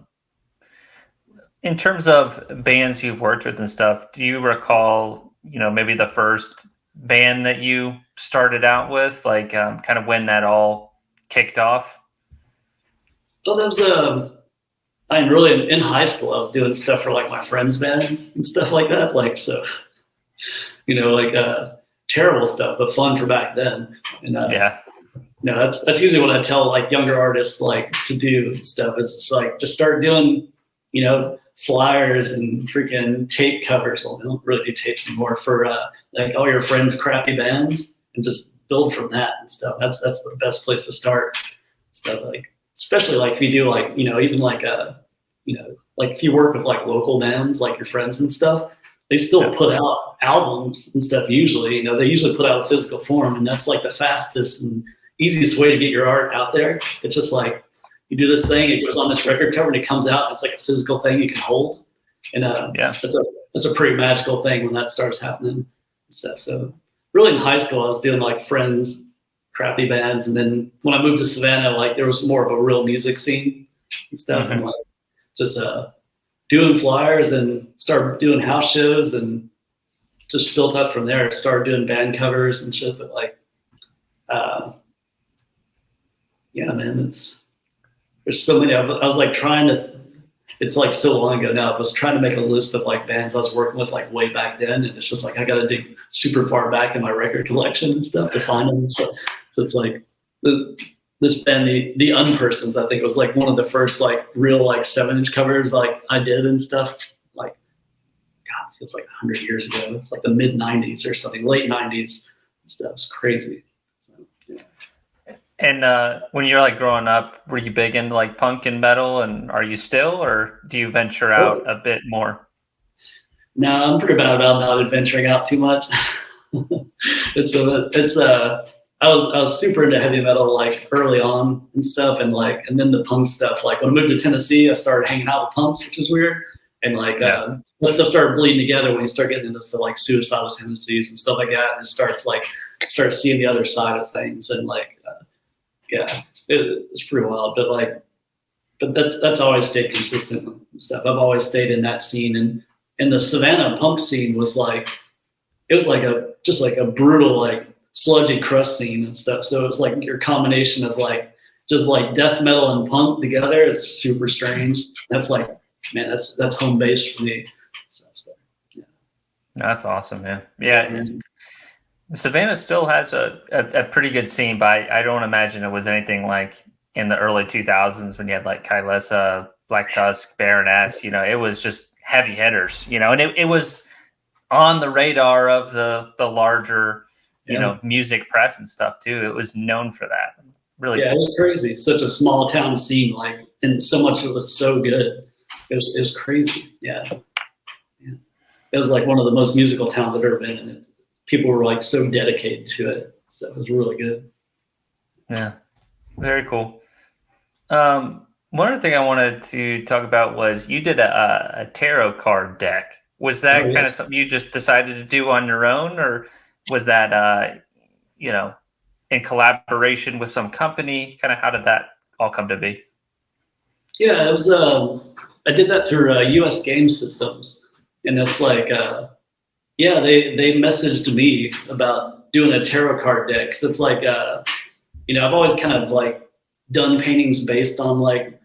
In terms of bands you've worked with and stuff, do you recall, maybe the first band that you started out with, like kind of when that all kicked off? So that was I mean, really, in high school, I was doing stuff for like my friends' bands and stuff like that. Like, so, like terrible stuff, but fun for back then. And yeah, that's usually what I tell like younger artists like to do and stuff. Is just like just start doing, flyers and freaking tape covers. Well, we don't really do tapes anymore for like all your friends' crappy bands, and just build from that and stuff. That's the best place to start. Stuff like. Especially like if you do like, even like, like if you work with like local bands, like your friends and stuff, they still put out albums and stuff. Usually, they usually put out a physical form, and that's like the fastest and easiest way to get your art out there. It's just like you do this thing, it goes on this record cover, and it comes out. And it's like a physical thing you can hold, and it's a pretty magical thing when that starts happening and stuff. So really in high school, I was doing like friends. Crappy bands, and then when I moved to Savannah, like there was more of a real music scene and stuff, and like just doing flyers and started doing house shows, and just built up from there. Started doing band covers and shit, but like, yeah, man, there's so many. I was like trying to. It's like so long ago now. I was trying to make a list of like bands I was working with like way back then, and it's just like I got to dig super far back in my record collection and stuff to find them. So it's like this band, the Unpersons, I think was like one of the first like real like 7-inch covers like I did and stuff. Like, God, it feels like 100 years ago. It's like the mid 90s or something, late 90s and stuff. It's crazy. So, yeah. And when you're like growing up, were you big into like punk and metal, and are you still, or do you venture out a bit more? No, I'm pretty bad about not adventuring out too much. I was super into heavy metal like early on and stuff, and then the punk stuff. Like when I moved to Tennessee, I started hanging out with punks, which is weird. And like that stuff started bleeding together when you start getting into stuff like suicidal tendencies and stuff like that, and it start seeing the other side of things, and like it's pretty wild. But that's always stayed consistent and stuff. I've always stayed in that scene, and the Savannah punk scene was like just like a brutal like sludgy crust scene and stuff. So it was like your combination of like just like death metal and punk together. It's super strange. That's like, man, that's home base for me. So, yeah. That's awesome, man. Yeah. Savannah still has a pretty good scene, but I don't imagine it was anything like in the early 2000s when you had like Kylesa, Black Tusk, Baroness. You know, it was just heavy hitters. You know, and it was on the radar of the larger, you know, music press and stuff too. It was known for that. Really, yeah, cool. It was crazy. Such a small town scene, like, and so much of it was so good. It was crazy. Yeah. It was like one of the most musical towns I've ever been in. People were like so dedicated to it, so it was really good. Yeah, very cool. One other thing I wanted to talk about was you did a tarot card deck. Was that kind of something you just decided to do on your own, or was that you know, in collaboration with some company? Kind of how did that all come to be? Yeah, it was. I did that through U.S. Game Systems, and it's like, yeah, they messaged me about doing a tarot card deck. So it's like, you know, I've always kind of like done paintings based on like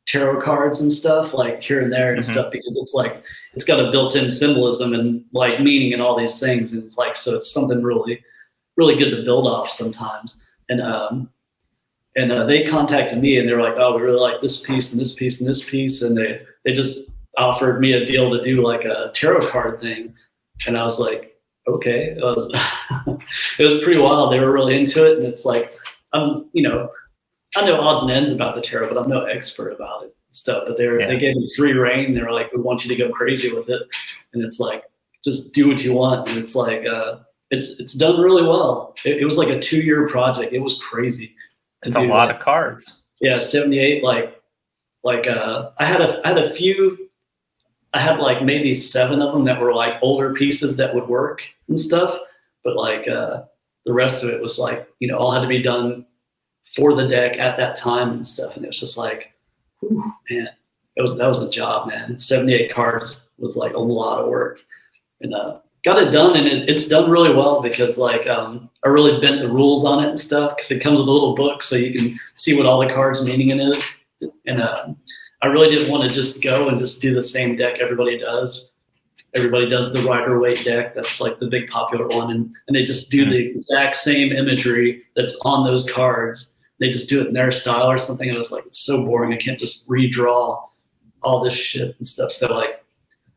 tarot cards and stuff, like here and there and stuff, because it's like it's got a built-in symbolism and like meaning and all these things, and it's like, so it's something really, really good to build off sometimes. And they contacted me and they were like, oh, we really like this piece and this piece and this piece, and they just offered me a deal to do like a tarot card thing, and I was like, okay. It was pretty wild. They were really into it, and it's like, you know, I know odds and ends about the tarot, but I'm no expert about it and stuff. But they gave me free reign. They were like, we want you to go crazy with it, and it's like, just do what you want. And it's like, it's done really well. It was like a 2-year project. It was crazy. It's a lot of cards. Yeah, 78. I had a few. I had like maybe 7 of them that were like older pieces that would work and stuff. But like the rest of it was like, you know, all had to be done for the deck at that time and stuff. And it was just like, whew, man, that was a job, man. 78 cards was like a lot of work, and got it done, and it's done really well because like I really bent the rules on it and stuff, because it comes with a little book so you can see what all the cards meaning it is. And I really didn't want to just go and just do the same deck everybody does. Everybody does the Rwake deck. That's like the big popular one, and they just do the exact same imagery that's on those cards. They just do it in their style or something. And I was like, it's so boring. I can't just redraw all this shit and stuff. So like,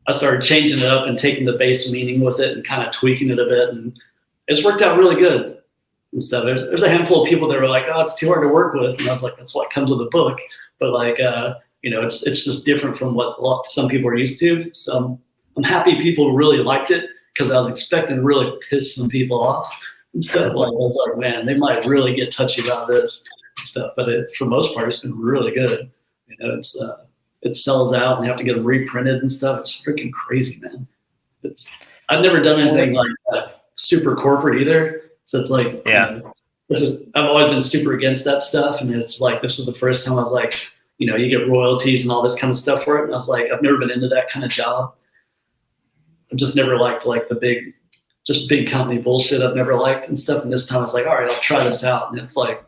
I started changing it up and taking the base meaning with it and kind of tweaking it a bit, and it's worked out really good and stuff. There's a handful of people that were like, oh, it's too hard to work with, and I was like, that's what comes with a book. But like, you know, it's just different from what some people are used to. So I'm happy people really liked it, because I was expecting to really piss some people off and stuff. Like, I was like, man, they might really get touchy about this and stuff. But for the most part, it's been really good. You know, it sells out, and they have to get them reprinted and stuff. It's freaking crazy, man. I've never done anything like super corporate either. So it's like, yeah, you know, I've always been super against that stuff. And it's like, this was the first time I was like, you know, you get royalties and all this kind of stuff for it. And I was like, I've never been into that kind of job. I've just never liked like the big company bullshit. I've never liked and stuff. And this time I was like, all right, I'll try this out. And it's like,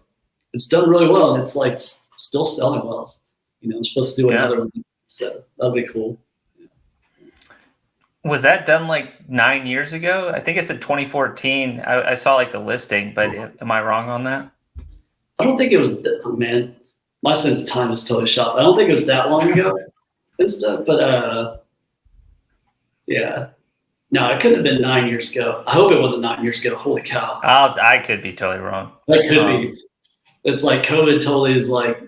it's done really well. And it's like still selling well. You know, I'm supposed to do another one. So that'll be cool. Was that done like 9 years ago? I think it's in 2014. I saw like a listing, but am I wrong on that? I don't think it was, man, my sense of time is totally shot. I don't think it was that long ago and stuff, but yeah. No, it couldn't have been 9 years ago. I hope it wasn't 9 years ago. Holy cow. I could be totally wrong. That could be. It's like COVID totally is like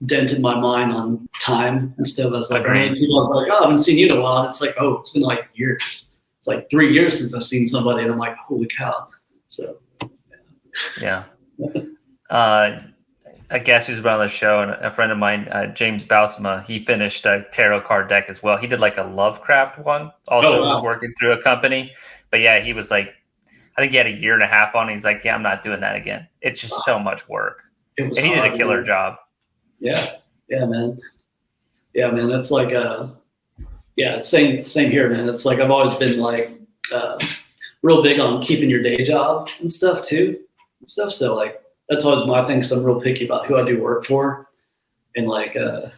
dented my mind on time and stuff. I was like, people was like, oh, I haven't seen you in a while. And it's like, oh, it's been like years. It's like 3 years since I've seen somebody, and I'm like, holy cow. So yeah. A guest who's been on the show, and a friend of mine, James Bausma, he finished a tarot card deck as well. He did like a Lovecraft one. Also was working through a company. But yeah, he was like, I think he had a year and a half on. He's like, yeah, I'm not doing that again. It's just so much work. And he did a killer job. Yeah, man. It's like same here, man. It's like I've always been like real big on keeping your day job and stuff too, and stuff. So like that's always my thing. Cause I'm real picky about who I do work for, and like I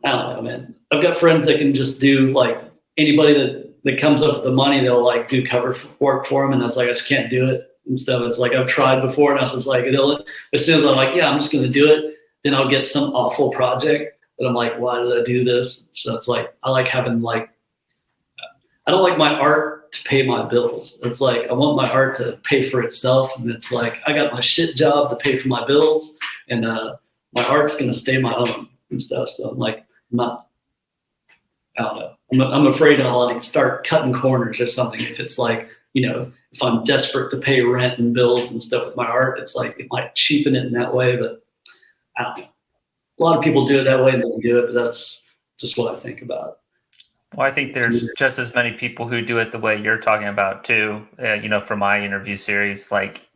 don't know, man. I've got friends that can just do like anybody that comes up with the money, they'll like do cover work for them, and I was like, I just can't do it and stuff. It's like I've tried before, and I was just like, as soon as I'm like, yeah, I'm just going to do it, then I'll get some awful project that I'm like, why did I do this? So it's like I like having like, I don't like my art to pay my bills. It's like I want my art to pay for itself, and it's like I got my shit job to pay for my bills, and my art's going to stay my own and stuff. So I'm like, I don't know. I'm afraid I'll like start cutting corners or something. If it's like, if I'm desperate to pay rent and bills and stuff with my art, it's like it might cheapen it in that way. But I don't know. A lot of people do it that way and they do it, but that's just what I think about. Well, I think there's just as many people who do it the way you're talking about too. For my interview series, like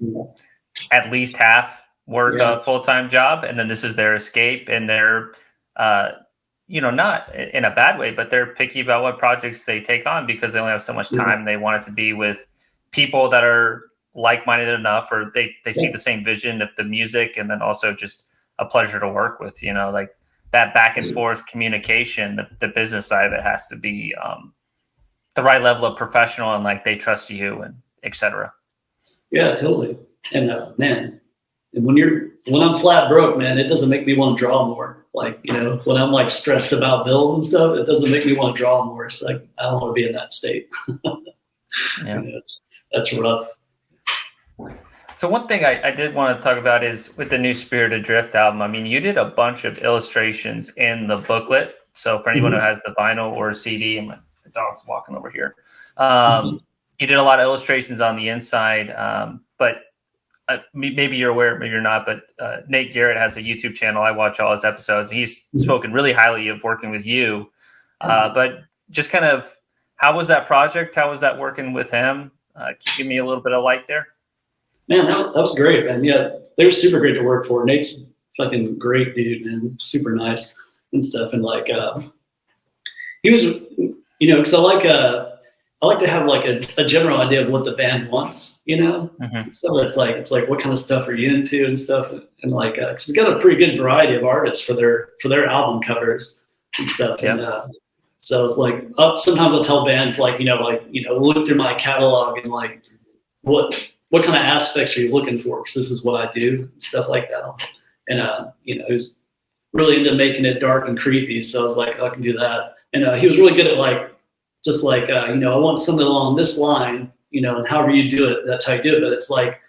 at least half work a full-time job, and then this is their escape, and they're not in a bad way, but they're picky about what projects they take on because they only have so much time. They want it to be with people that are like-minded enough, or they see the same vision of the music, and then also just a pleasure to work with, like that back and forth communication, the business side of it has to be the right level of professional, and like they trust you and etc. Yeah, totally. And man, when I'm flat broke, man, it doesn't make me want to draw more. Like, when I'm like stressed about bills and stuff, it doesn't make me want to draw more. It's like, I don't want to be in that state. Yeah. That's rough. So one thing I did want to talk about is with the new Spirit Adrift album. I mean, you did a bunch of illustrations in the booklet. So for anyone who has the vinyl or CD, and my dog's walking over here, you did a lot of illustrations on the inside. But maybe you're aware, maybe you're not, but Nate Garrett has a YouTube channel. I watch all his episodes. He's spoken really highly of working with you. But just kind of, how was that project? How was that working with him? Can you give me a little bit of light there? Man, that was great, man. Yeah, they were super great to work for. Nate's fucking great dude, man. Super nice and stuff. And like, he was, because I like to have like a general idea of what the band wants, So it's like, what kind of stuff are you into and stuff, and like, cause it's got a pretty good variety of artists for their album covers and stuff. Yeah. And so it's like, sometimes I'll tell bands like, look through my catalog and like, what kind of aspects are you looking for? Because this is what I do, and stuff like that. And he was really into making it dark and creepy, so I was like, I can do that. And he was really good at like, just like, I want something along this line, and however you do it, that's how you do it. But it's like,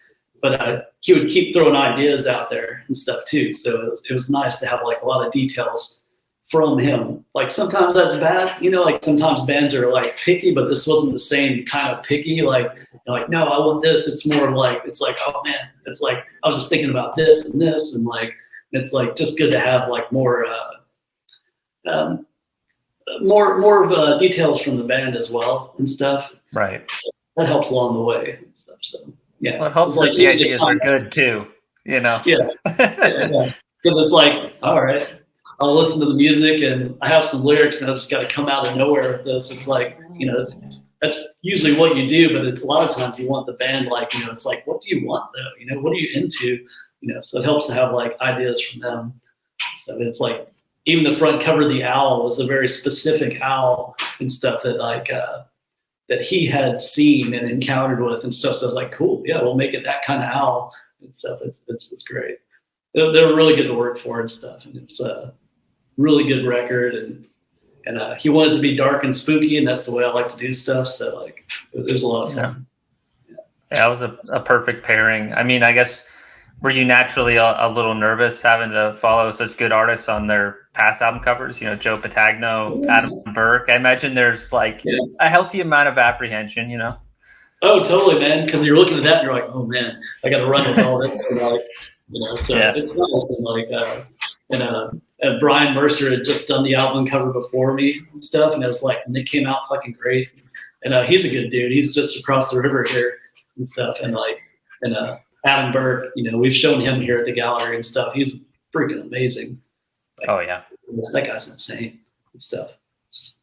he would keep throwing ideas out there and stuff too. So it was nice to have like a lot of details from him. Like sometimes that's bad, like sometimes bands are like picky, but this wasn't the same kind of picky. Like, no, I want this. It's more like, it's like, oh man, it's like, I was just thinking about this and this. And like, it's like just good to have like more of details from the band as well and stuff. Right. So that helps along the way and stuff. So yeah. Well, it helps if the ideas are good too, Yeah. Because it's like, all right, I'll listen to the music and I have some lyrics and I just got to come out of nowhere with this. It's like, that's usually what you do, but it's a lot of times you want the band, like, it's like, what do you want though? What are you into? So it helps to have like ideas from them. So it's like, even the front cover of the owl was a very specific owl and stuff that like, that he had seen and encountered with and stuff. So I was like, cool. Yeah, we'll make it that kind of owl and stuff. It's great. They're really good to work for and stuff. And it's a really good record. And he wanted to be dark and spooky, and that's the way I like to do stuff. So like, it was a lot of fun. Yeah, it was a perfect pairing. I mean, I guess, were you naturally a little nervous having to follow such good artists on their past album covers? Joe Patagno, Adam Burke. I imagine there's like a healthy amount of apprehension, Oh, totally, man. Because you're looking at that and you're like, oh man, I got to run with all this. And like, so it's nice. And like, Brian Mercer had just done the album cover before me and stuff, and it was like, and they came out fucking great. And he's a good dude. He's just across the river here and stuff. And like, Adam Burke, we've shown him here at the gallery and stuff. He's freaking amazing. Like, oh yeah, that guy's insane and stuff. Just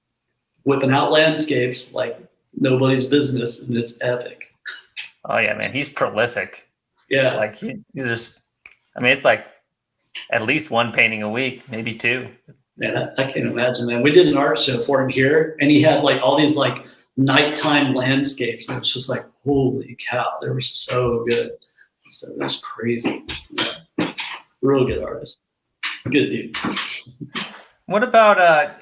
whipping out landscapes like nobody's business, and it's epic. Oh yeah, man, he's prolific. Yeah, like he just, I mean, it's like at least one painting a week, maybe two. Man, I can't imagine, man. We did an art show for him here, and he had like all these like nighttime landscapes. And it was just like, holy cow, they were so good. So it was crazy. Yeah. Real good artist. Good dude. What about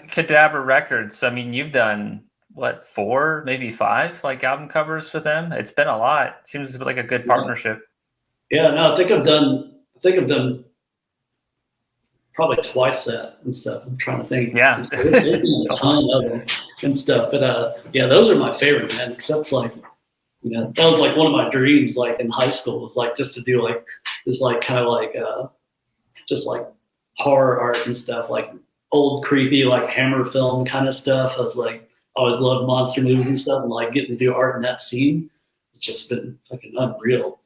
Cadabra Records? I mean, you've done what, 4, maybe 5 like album covers for them? It's been a lot. It seems like a good partnership. Yeah, no, I think I've done probably twice that and stuff. I'm trying to think. Yeah. There's a ton of them and stuff. But yeah, those are my favorite, man, because that's like, that was like one of my dreams, like in high school, was like just to do like this, like kind of like just like horror art and stuff, like old creepy like Hammer film kind of stuff. I was like, always loved monster movies and stuff, and like getting to do art in that scene, it's just been fucking unreal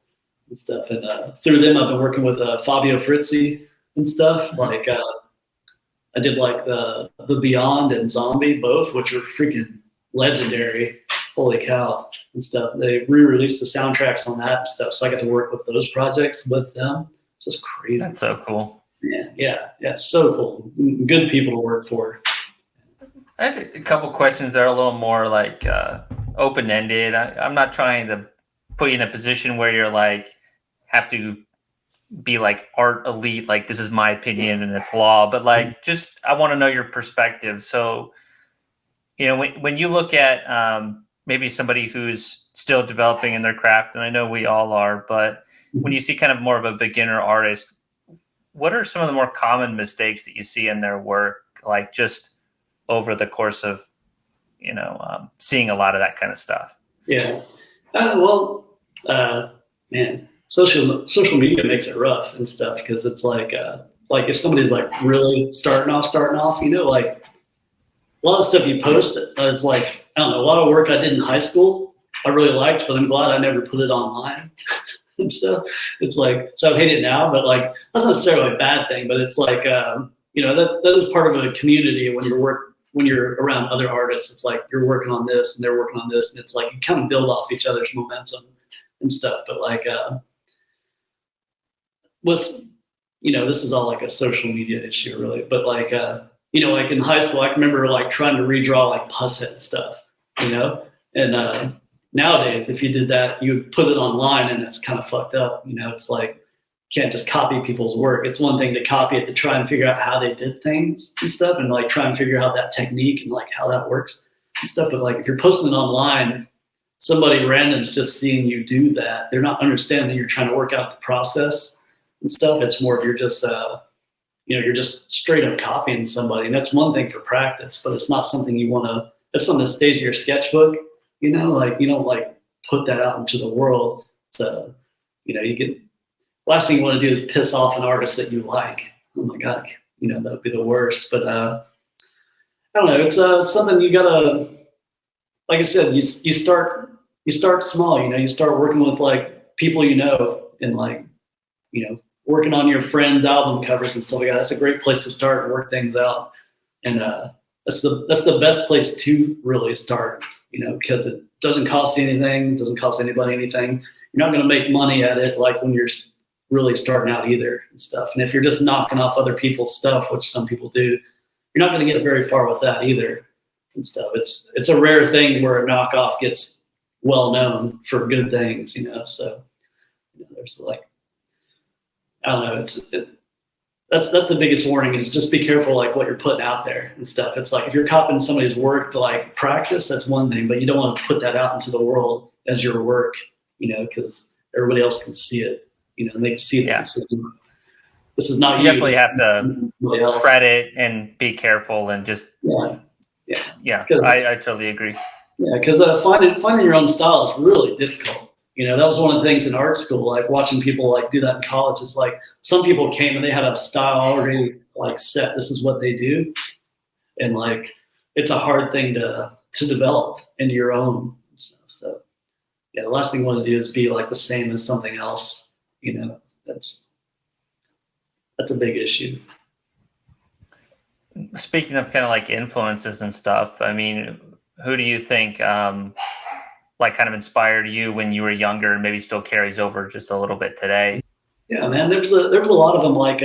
and stuff. And through them, I've been working with Fabio Frizzi and stuff. Like I did like the Beyond and Zombie, both, which are freaking legendary. Holy cow and stuff. They re-released the soundtracks on that and stuff, so I got to work with those projects with them. It's just crazy. That's so cool. Yeah, so cool. Good people to work for. I had a couple questions that are a little more like open-ended. I'm not trying to put you in a position where you're like have to be like art elite, like this is my opinion and it's law, but like just I want to know your perspective. So, when you look at maybe somebody who's still developing in their craft, and I know we all are, but when you see kind of more of a beginner artist, what are some of the more common mistakes that you see in their work, like just over the course of, seeing a lot of that kind of stuff? Yeah. Man, social media makes it rough and stuff, because it's like if somebody's like really starting off, like a lot of stuff you post, it's like, I don't know, a lot of work I did in high school I really liked, but I'm glad I never put it online and stuff. It's like, so I hate it now, but like, that's not necessarily a bad thing, but it's like, that is part of a community when you're around other artists. It's like you're working on this and they're working on this, and it's like you kind of build off each other's momentum and stuff. But like, this is all like a social media issue, really. But like, like in high school, I can remember like trying to redraw like Pushead stuff, and nowadays, if you did that, you would put it online, and it's kind of fucked up. It's like, you can't just copy people's work. It's one thing to copy it to try and figure out how they did things and stuff, and like try and figure out that technique and like how that works and stuff. But like, if you're posting it online, somebody random's just seeing you do that. They're not understanding you're trying to work out the process and stuff. It's more of you're just straight up copying somebody, and that's one thing for practice, but it's not something you want to. It's something that stays in your sketchbook. Like you don't like put that out into the world. So, you get, last thing you want to do is piss off an artist that you like. Oh my God, that would be the worst. But I don't know. It's something you gotta, like I said, you start small. You start working with like people and like, working on your friends' album covers and stuff like that. That's a great place to start and work things out. And that's the best place to really start. Because it doesn't cost you anything, doesn't cost anybody anything. You're not going to make money at it like when you're really starting out either and stuff. And if you're just knocking off other people's stuff, which some people do, you're not going to get very far with that either and stuff. It's a rare thing where a knockoff gets well known for good things, So there's like, I don't know. That's the biggest warning, is just be careful like what you're putting out there and stuff. It's like if you're copying somebody's work to like practice, that's one thing, but you don't want to put that out into the world as your work, because everybody else can see it, and they can see that this is not you. You definitely have to credit and be careful and just yeah. I totally agree. Yeah, because finding your own style is really difficult. That was one of the things in art school, like watching people like do that in college. Is like some people came and they had a style already like set. This is what they do, and like it's a hard thing to develop into your own. So yeah, the last thing you want to do is be like the same as something else. That's a big issue. Speaking of kind of like influences and stuff, I mean, who do you think like kind of inspired you when you were younger and maybe still carries over just a little bit today? Yeah, man, there was a lot of them, like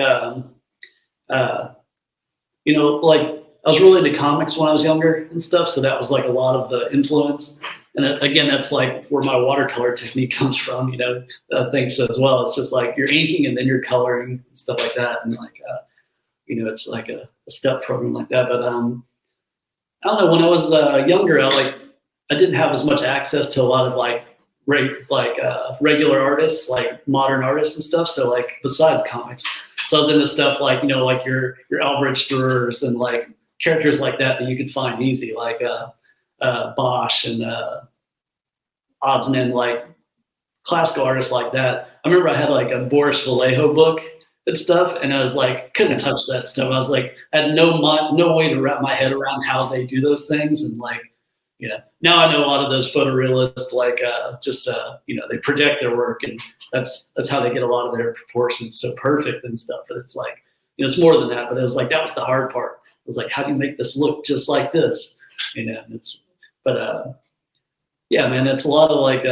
like I was really into comics when I was younger and stuff, so that was like a lot of the influence. And again, that's like where my watercolor technique comes from, you know, thanks as well. It's just like you're inking and then you're coloring and stuff like that. And like, you know, it's like a step program like that. But I don't know, when I was younger, I didn't have as much access to a lot of like regular artists, like modern artists and stuff. So like besides comics, so I was into stuff like, you know, like your Albrecht Sturers and like characters like that you could find easy, like Bosch and odds and end, like classical artists like that. I remember I had like a Boris Vallejo book and stuff, and I was like, couldn't touch that stuff. I was like, I had no way to wrap my head around how they do those things, and like, you know, now I know a lot of those photorealists, like you know, they project their work, and that's how they get a lot of their proportions so perfect and stuff. But it's like, you know, it's more than that. But it was like that was the hard part. It was like, how do you make this look just like this? You know, yeah, man, it's a lot of like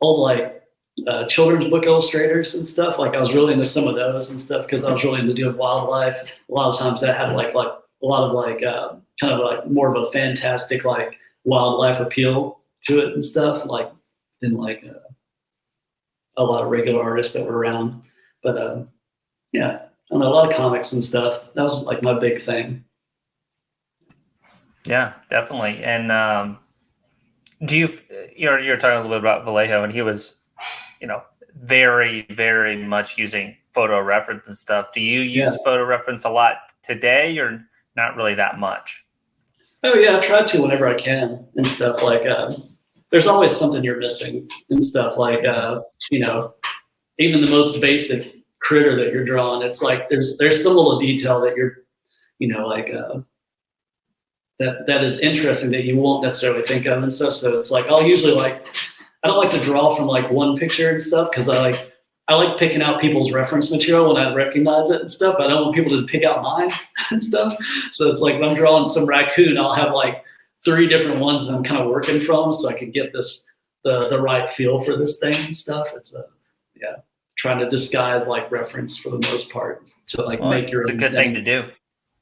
old like children's book illustrators and stuff. Like I was really into some of those and stuff because I was really into doing wildlife. A lot of times that had like a lot of like kind of like more of a fantastic like wildlife appeal to it and stuff, like than like a lot of regular artists that were around. But yeah, I don't know, a lot of comics and stuff. That was like my big thing. Yeah, definitely. And you're talking a little bit about Vallejo, and he was, you know, very, very much using photo reference and stuff. Do you use photo reference a lot today, or not really that much? Oh yeah, I try to whenever I can and stuff. Like there's always something you're missing and stuff. Like you know, even the most basic critter that you're drawing, it's like there's some little detail that you're, you know, like that is interesting that you won't necessarily think of and stuff. So it's like I'll usually like, I don't like to draw from like one picture and stuff because I like picking out people's reference material when I recognize it and stuff. I don't want people to pick out mine and stuff. So it's like when I'm drawing some raccoon, I'll have like 3 different ones that I'm kind of working from so I can get the right feel for this thing and stuff. It's yeah, trying to disguise like reference for the most part to like make your own. It's a good thing to do.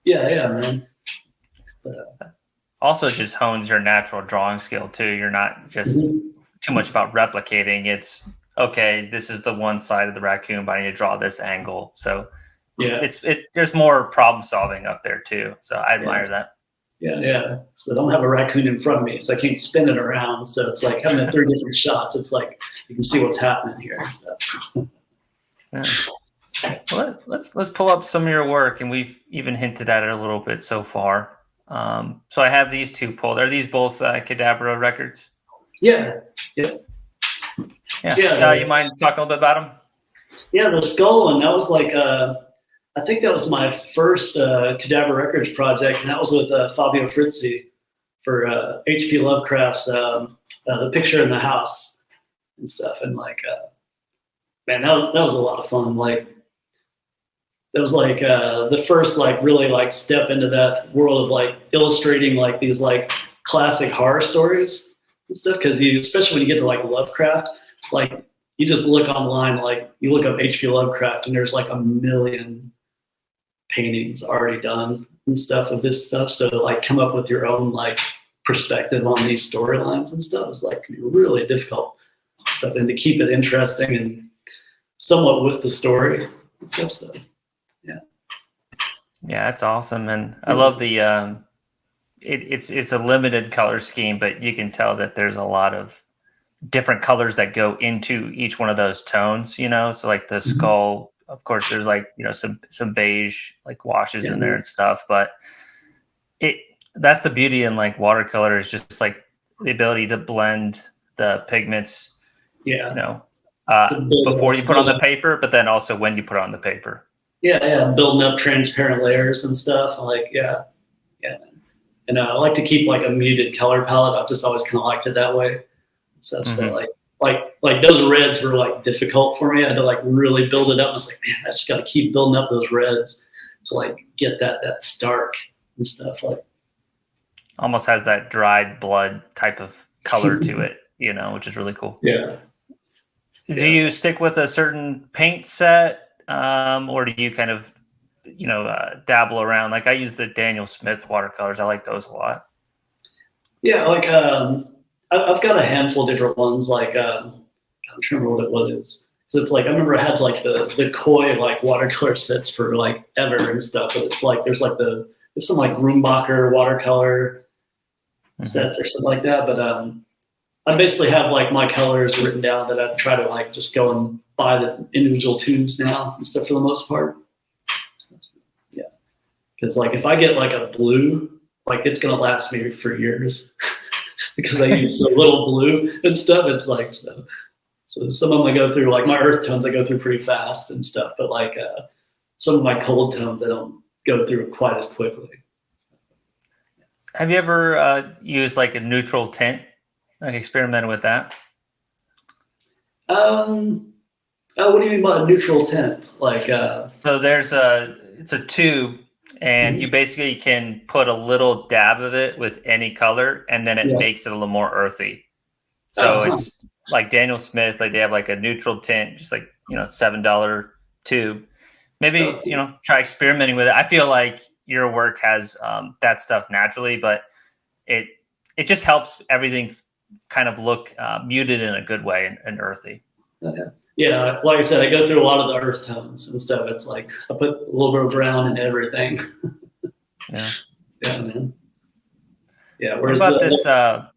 Yeah, man. But, also just hones your natural drawing skill too. You're not just too much about replicating. It's okay, this is the one side of the raccoon, but I need to draw this angle. So yeah, there's more problem solving up there too. So I admire that. Yeah. So I don't have a raccoon in front of me, so I can't spin it around. So it's like having the 3 different shots. It's like you can see what's happening here. So. Yeah. Well, let's pull up some of your work, and we've even hinted at it a little bit so far. So I have these 2 pulled. Are these both Cadabra records? Yeah. You mind talking a little bit about them? Yeah, the skull one, that was like I think that was my first Cadabra Records project, and that was with Fabio Frizzi for H.P. Lovecraft's The Picture in the House and stuff. And like, man, that was a lot of fun. Like, that was like the first like really like step into that world of like illustrating like these like classic horror stories and stuff. Because especially when you get to like Lovecraft, like you just look online, like you look up H.P. Lovecraft, and there's like a million paintings already done and stuff of this stuff. So to like come up with your own like perspective on these storylines and stuff is like really difficult stuff, and to keep it interesting and somewhat with the story and stuff. So yeah, that's awesome. And I love the it's a limited color scheme, but you can tell that there's a lot of different colors that go into each one of those tones, you know. So like the skull, of course, there's like, you know, some beige like washes in there and stuff, but that's the beauty in like watercolor, is just like the ability to blend the pigments, you know, before you put on the paper, but then also when you put on the paper. Yeah, building up transparent layers and stuff. Like, yeah. And I like to keep like a muted color palette. I've just always kind of liked it that way. So like those reds were like difficult for me. I had to like really build it up. I was like, man, I just got to keep building up those reds to like get that stark and stuff. Like, almost has that dried blood type of color to it, you know, which is really cool. Yeah. Do you stick with a certain paint set, or do you kind of dabble around. Like I use the Daniel Smith watercolors. I like those a lot. Yeah, like I've got a handful of different ones. Like I don't remember what it was. So it's like I remember I had like the koi like watercolor sets for like ever and stuff. But it's like there's some like Grumbacher watercolor sets or something like that. But I basically have like my colors written down that I try to like just go and buy the individual tubes now and stuff for the most part. Yeah, because like if I get like a blue, like it's gonna last me for years because I use so little blue and stuff. It's like so some of them I go through, like my earth tones I go through pretty fast and stuff, but like some of my cold tones I don't go through quite as quickly. Have you ever used like a neutral tint? Like experimented with that? What do you mean by a neutral tint? Like so it's a tube, and you basically can put a little dab of it with any color, and then it makes it a little more earthy. So it's like Daniel Smith, like they have like a neutral tint, just like $7 tube. Maybe try experimenting with it. I feel like your work has that stuff naturally, but it just helps everything kind of look muted in a good way and earthy. Yeah, like I said, I go through a lot of the earth tones and stuff. It's like I put a little bit of brown in everything. Yeah, man. Yeah. Whereas what about this? The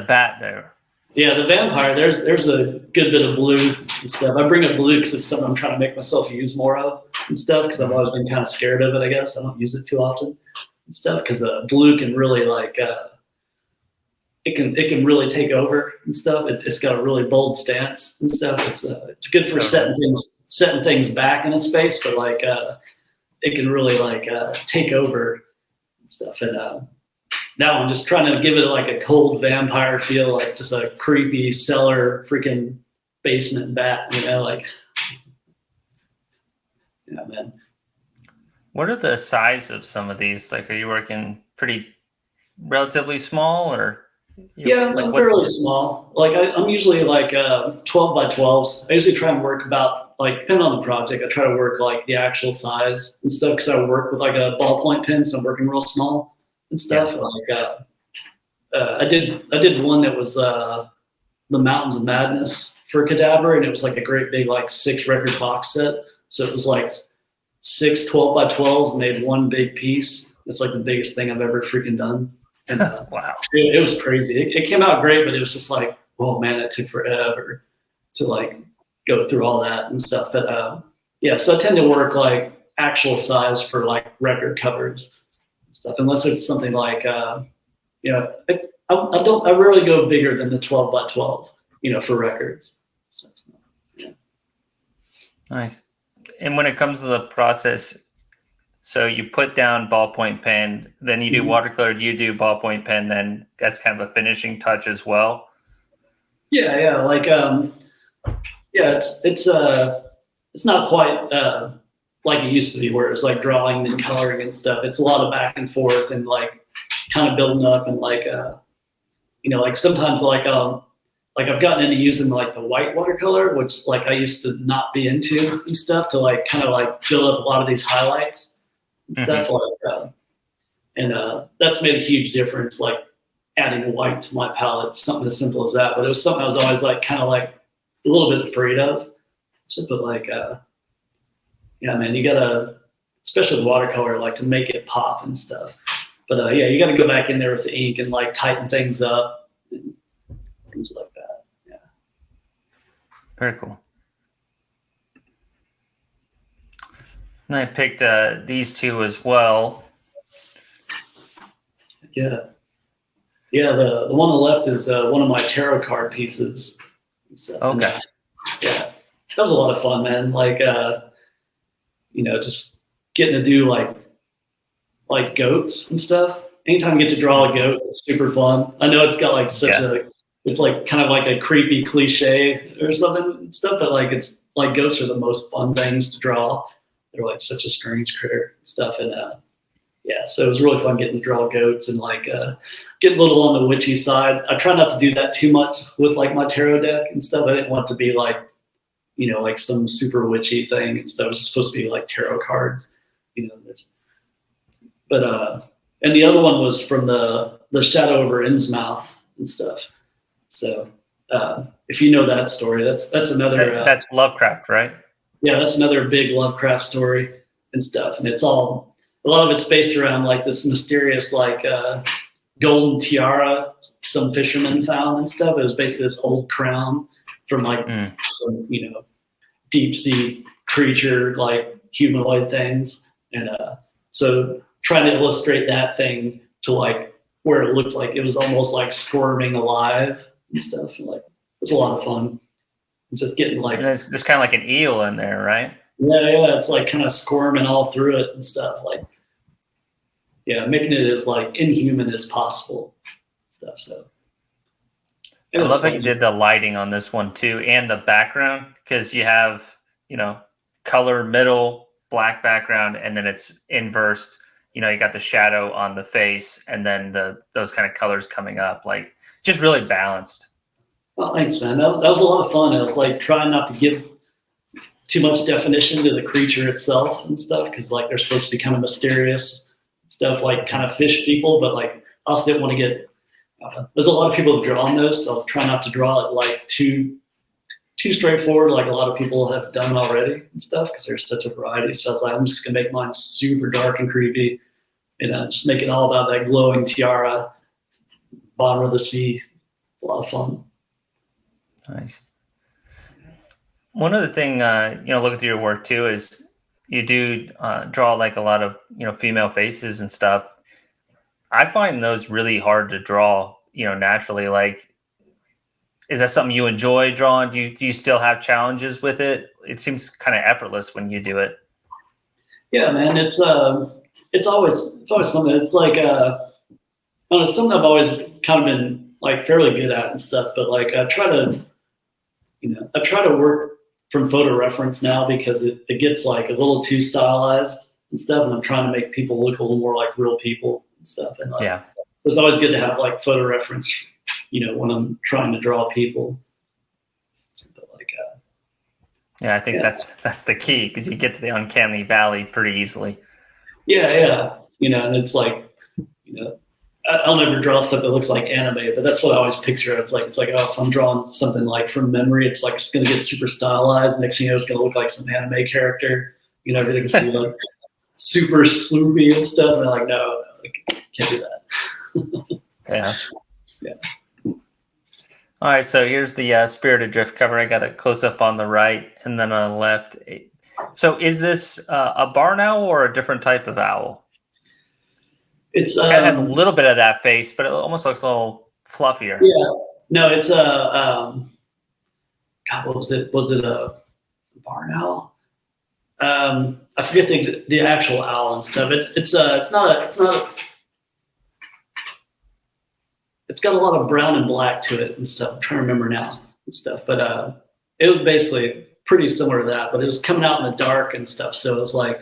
bat there. Yeah, the vampire. There's a good bit of blue and stuff. I bring up blue because it's something I'm trying to make myself use more of and stuff. Because I've always been kind of scared of it. I guess I don't use it too often and stuff. Because blue can really like. It can really take over and stuff. It's got a really bold stance and stuff. It's good for setting things back in a space, but like it can really like take over and stuff. And now I'm just trying to give it like a cold vampire feel, like just a creepy cellar freaking basement bat, like. Yeah, man. What are the size of some of these? Like, are you working pretty relatively small or? Yeah, I'm fairly small. Like I'm usually like 12 by 12s. I usually try and work about like, depending on the project, I try to work like the actual size and stuff because I work with like a ballpoint pen, so I'm working real small and stuff. Yeah. Like I did one that was the Mountains of Madness for Cadabra, and it was like a great big like 6 record box set. So it was like 6 12 by 12s made one big piece. It's like the biggest thing I've ever freaking done. And, wow, it was crazy. It came out great, but it was just like, oh man, it took forever to like go through all that and stuff. But so I tend to work like actual size for like record covers and stuff, unless it's something like I rarely go bigger than the 12 by 12, for records. So, yeah. Nice. And when it comes to the process. So you put down ballpoint pen, then you do watercolor, you do ballpoint pen, then that's kind of a finishing touch as well. Yeah, like it's not quite like it used to be, where it's like drawing and coloring and stuff. It's a lot of back and forth and like kind of building up and like like sometimes like I've gotten into using like the white watercolor, which like I used to not be into and stuff, to like kind of like build up a lot of these highlights. And stuff like and that's made a huge difference, like adding white to my palette, something as simple as that. But it was something I was always like kind of like a little bit afraid of. But like man, you gotta, especially with watercolor, like to make it pop and stuff. But you gotta go back in there with the ink and like tighten things up and things like that. Yeah. Very cool. And I picked these two as well. Yeah. The one on the left is one of my tarot card pieces. So, okay. That was a lot of fun, man. Like, just getting to do like goats and stuff. Anytime you get to draw a goat, it's super fun. I know it's got like it's like kind of like a creepy cliche or something and stuff, but like it's like goats are the most fun things to draw. They're like such a strange critter and stuff. And so it was really fun getting to draw goats and like getting a little on the witchy side. I try not to do that too much with like my tarot deck and stuff. I didn't want it to be like like some super witchy thing and stuff. It's supposed to be like tarot cards, and the other one was from the Shadow over Innsmouth and stuff. So if you know that story, that's another. That's Lovecraft, right? Yeah, that's another big Lovecraft story and stuff. And a lot of it's based around like this mysterious like golden tiara some fishermen found and stuff. It was basically this old crown from like some deep sea creature like humanoid things, and so trying to illustrate that thing to like where it looked like it was almost like squirming alive and stuff. And, like, it was a lot of fun. Just getting like there's kind of like an eel in there, right? Yeah, it's like kind of squirming all through it and stuff. Like, yeah, making it as like inhuman as possible, stuff. So I love how you did the lighting on this one too, and the background, because you have color middle, black background, and then it's inversed. You got the shadow on the face, and then those kind of colors coming up, like just really balanced. Well, thanks, man. That was a lot of fun. I was like trying not to give too much definition to the creature itself and stuff, because like they're supposed to be kind of mysterious stuff, like kind of fish people, but like I also didn't want to get. There's a lot of people that draw on those, so I'll try not to draw it like too straightforward, like a lot of people have done already and stuff, because there's such a variety. So I was like, I'm just gonna make mine super dark and creepy, and just make it all about that glowing tiara, bottom of the sea. It's a lot of fun. Nice. One other thing, looking through your work too, is you do draw like a lot of female faces and stuff. I find those really hard to draw, naturally. Like, is that something you enjoy drawing? Do you still have challenges with it? It seems kind of effortless when you do it. Yeah, man, it's always something. It's like it's something I've always kind of been like fairly good at and stuff. But like I try to work from photo reference now, because it gets like a little too stylized and stuff, and I'm trying to make people look a little more like real people and stuff. And so it's always good to have like photo reference, when I'm trying to draw people. But like, I think that's the key, because you get to the uncanny valley pretty easily. Yeah, and it's like, I'll never draw stuff that looks like anime, but that's what I always picture. It's like, oh, if I'm drawing something like from memory, it's like it's going to get super stylized. Next thing you know, it's going to look like some anime character. Everything's going to be like super sloopy and stuff. And I'm like, no, can't do that. Yeah. All right, so here's the Spirit Adrift cover. I got a close up on the right, and then on the left. So is this a barn owl or a different type of owl? It has a little bit of that face, but it almost looks a little fluffier. Yeah, no, it's a God, what was it? Was it a barn owl? I forget the actual owl and stuff. It's got a lot of brown and black to it and stuff. I'm trying to remember now and stuff, but it was basically pretty similar to that, but it was coming out in the dark and stuff. So it was like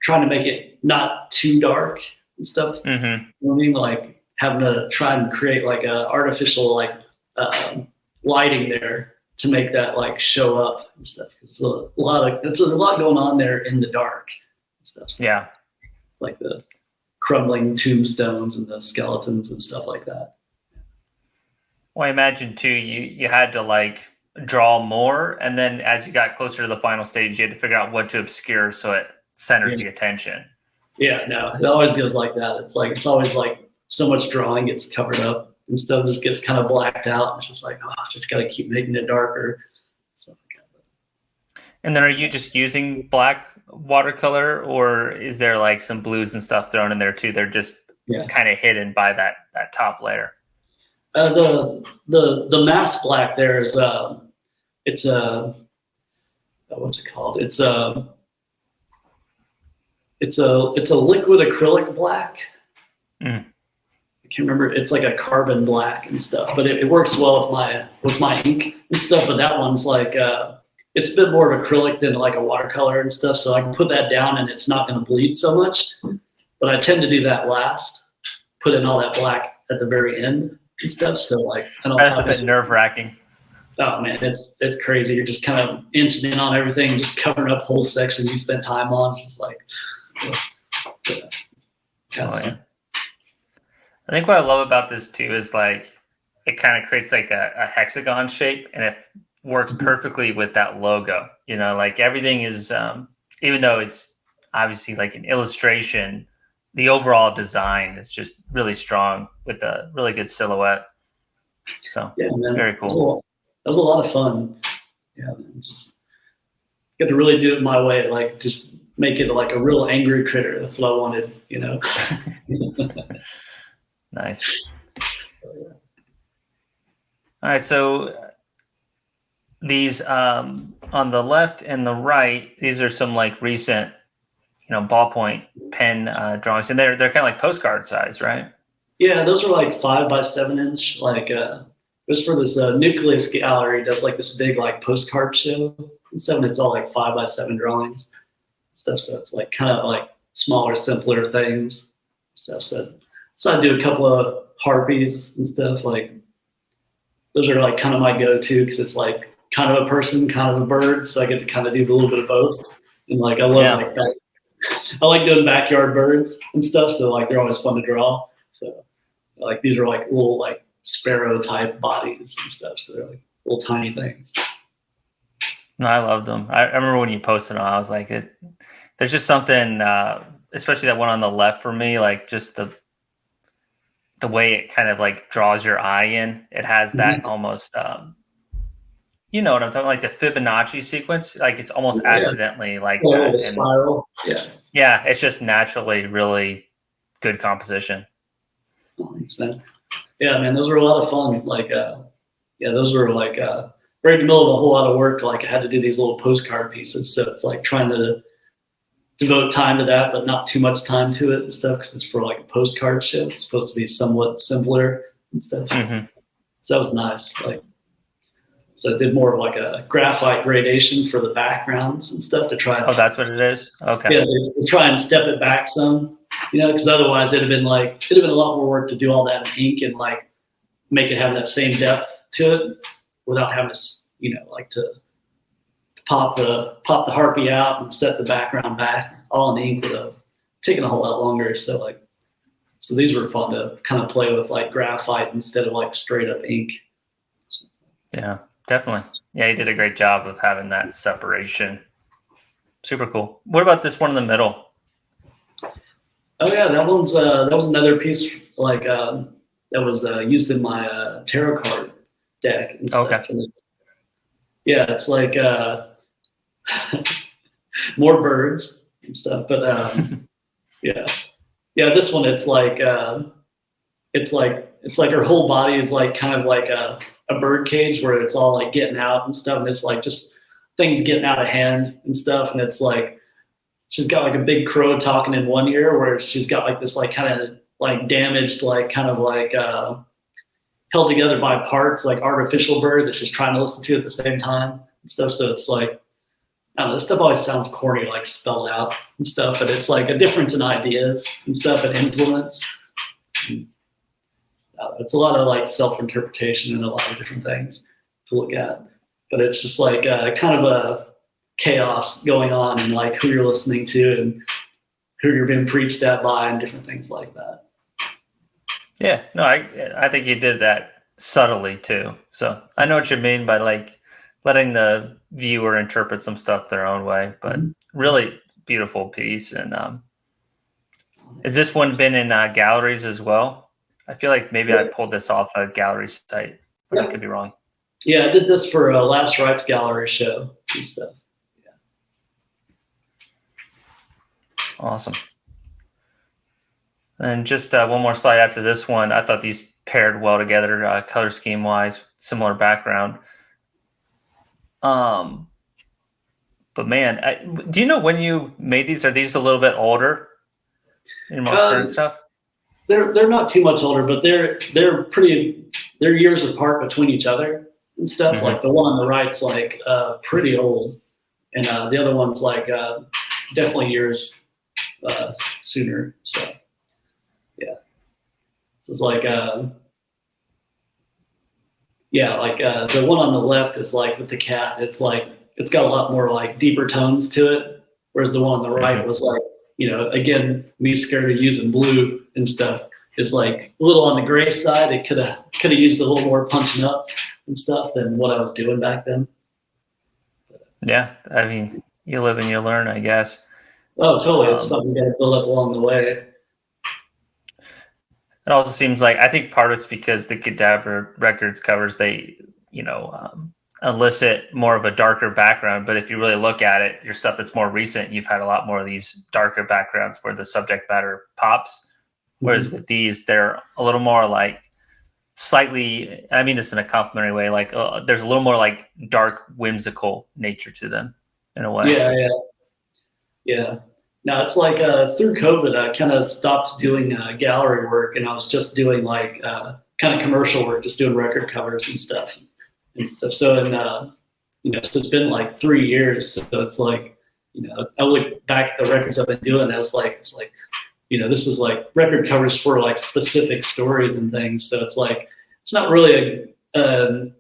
trying to make it not too dark and stuff. Mm-hmm. You know what I mean? Like having to try and create like a artificial like lighting there to make that like show up and stuff. It's a lot going on there in the dark and stuff. So yeah, like the crumbling tombstones and the skeletons and stuff like that. Well, I imagine too, you had to like draw more, and then as you got closer to the final stage, you had to figure out what to obscure so it centers the attention. Yeah, no, it always goes like that. It's always like so much drawing gets covered up and stuff just gets kind of blacked out. It's just like, just got to keep making it darker. And then are you just using black watercolor, or is there like some blues and stuff thrown in there too? They're just kind of hidden by that top layer. The mass black there is it's a what's it called? It's a liquid acrylic black. I can't remember. It's like a carbon black and stuff, but it works well with my ink and stuff. But that one's like it's a bit more of acrylic than like a watercolor and stuff. So I can put that down and it's not going to bleed so much. But I tend to do that last, put in all that black at the very end and stuff. So like, I don't. That's a bit nerve-wracking. Oh man, it's crazy. You're just kind of inching in on everything, just covering up whole sections you spent time on. It's just like, yeah. I think what I love about this too is like it kind of creates like a hexagon shape, and it works perfectly with that logo. You know, like everything is, even though it's obviously like an illustration, the overall design is just really strong with a really good silhouette. So yeah, man, very cool. That was a lot of fun. Yeah, man, just got to really do it my way, like just make it like a real angry critter. That's what I wanted, you know. Nice. All right, so these on the left and the right, these are some like recent, ballpoint pen drawings, and they're kind of like postcard size, right? Yeah, those are like 5 by 7 inch. Like it was for this Nucleus gallery. Does like this big like postcard show and stuff. And it's all like 5 by 7 drawings stuff. So it's like kind of like smaller, simpler things stuff. So I do a couple of harpies and stuff. Like those are like kind of my go-to because it's like kind of a person, kind of a bird. So I get to kind of do a little bit of both. And like I love like that. I like doing backyard birds and stuff. So like they're always fun to draw. So like these are like little like sparrow type bodies and stuff. So they're like little tiny things. No, I loved them. I remember when you posted them, I was like, there's just something, especially that one on the left for me, like just the way it kind of like draws your eye in. It has that almost, you know what I'm talking about, like the Fibonacci sequence. Like it's almost accidentally like that. A spiral. Yeah, it's just naturally really good composition. Oh, thanks, man. Yeah, man, those were a lot of fun. Like, those were like right in the middle of a whole lot of work. Like, I had to do these little postcard pieces, so it's like trying to devote time to that, but not too much time to it and stuff because it's for like a postcard show. It's supposed to be somewhat simpler and stuff. Mm-hmm. So that was nice. Like, so I did more of like a graphite gradation for the backgrounds and stuff to try. Oh, that's what it is. Okay. Yeah, to try and step it back some, because otherwise it'd have been a lot more work to do all that in ink and like make it have that same depth to it without having to, like to pop the harpy out and set the background back all in ink would have taken a whole lot longer. So these were fun to kind of play with like graphite instead of like straight up ink. Yeah, definitely. Yeah, you did a great job of having that separation. Super cool. What about this one in the middle? Oh yeah, that was another piece like that was used in my tarot card deck and stuff. Okay. And it's like more birds and stuff, but this one it's like her whole body is like kind of like a bird cage where it's all like getting out and stuff, and it's like just things getting out of hand and stuff, and it's like she's got like a big crow talking in one ear where she's got like this like kind of like damaged like kind of like held together by parts like artificial bird that she's trying to listen to at the same time and stuff. So it's like, I don't know, this stuff always sounds corny, like spelled out and stuff, but it's like a difference in ideas and stuff and influence. It's a lot of like self-interpretation and a lot of different things to look at, but it's just like kind of a chaos going on and like who you're listening to and who you're being preached at by and different things like that. Yeah, no, I think you did that subtly too. So I know what you mean by like letting the viewer interpret some stuff their own way, but really beautiful piece. And has this one been in galleries as well? I feel like maybe I pulled this off a gallery site, but I could be wrong. Yeah, I did this for a Last Rites gallery show and stuff. Yeah. Awesome. And just one more slide after this one. I thought these paired well together, color scheme wise, similar background. But man, do you know when you made these? Are these a little bit older? More current stuff. They're not too much older, but they're years apart between each other and stuff. Mm-hmm. Like the one on the right's like pretty old, and the other one's like definitely years sooner. So yeah, it's like Yeah, like the one on the left is like with the cat. It's like it's got a lot more like deeper tones to it, whereas the one on the right was like, again, me scared of using blue and stuff. Is like a little on the gray side. It could have used a little more punching up and stuff than what I was doing back then. Yeah, I mean, you live and you learn, I guess. Oh, totally. It's something you got to build up along the way. It also seems like I think part of it's because the Cadabra Records covers they, elicit more of a darker background. But if you really look at it, your stuff that's more recent, you've had a lot more of these darker backgrounds where the subject matter pops. Whereas with these, they're a little more like slightly, I mean this in a complimentary way, like there's a little more like dark, whimsical nature to them in a way. Yeah. Now it's like through COVID, I kind of stopped doing gallery work, and I was just doing like kind of commercial work, just doing record covers and stuff. And stuff. So so it's been like 3 years. So it's like, I look back at the records I've been doing. It's like, this is like record covers for like specific stories and things. So it's like, it's not really a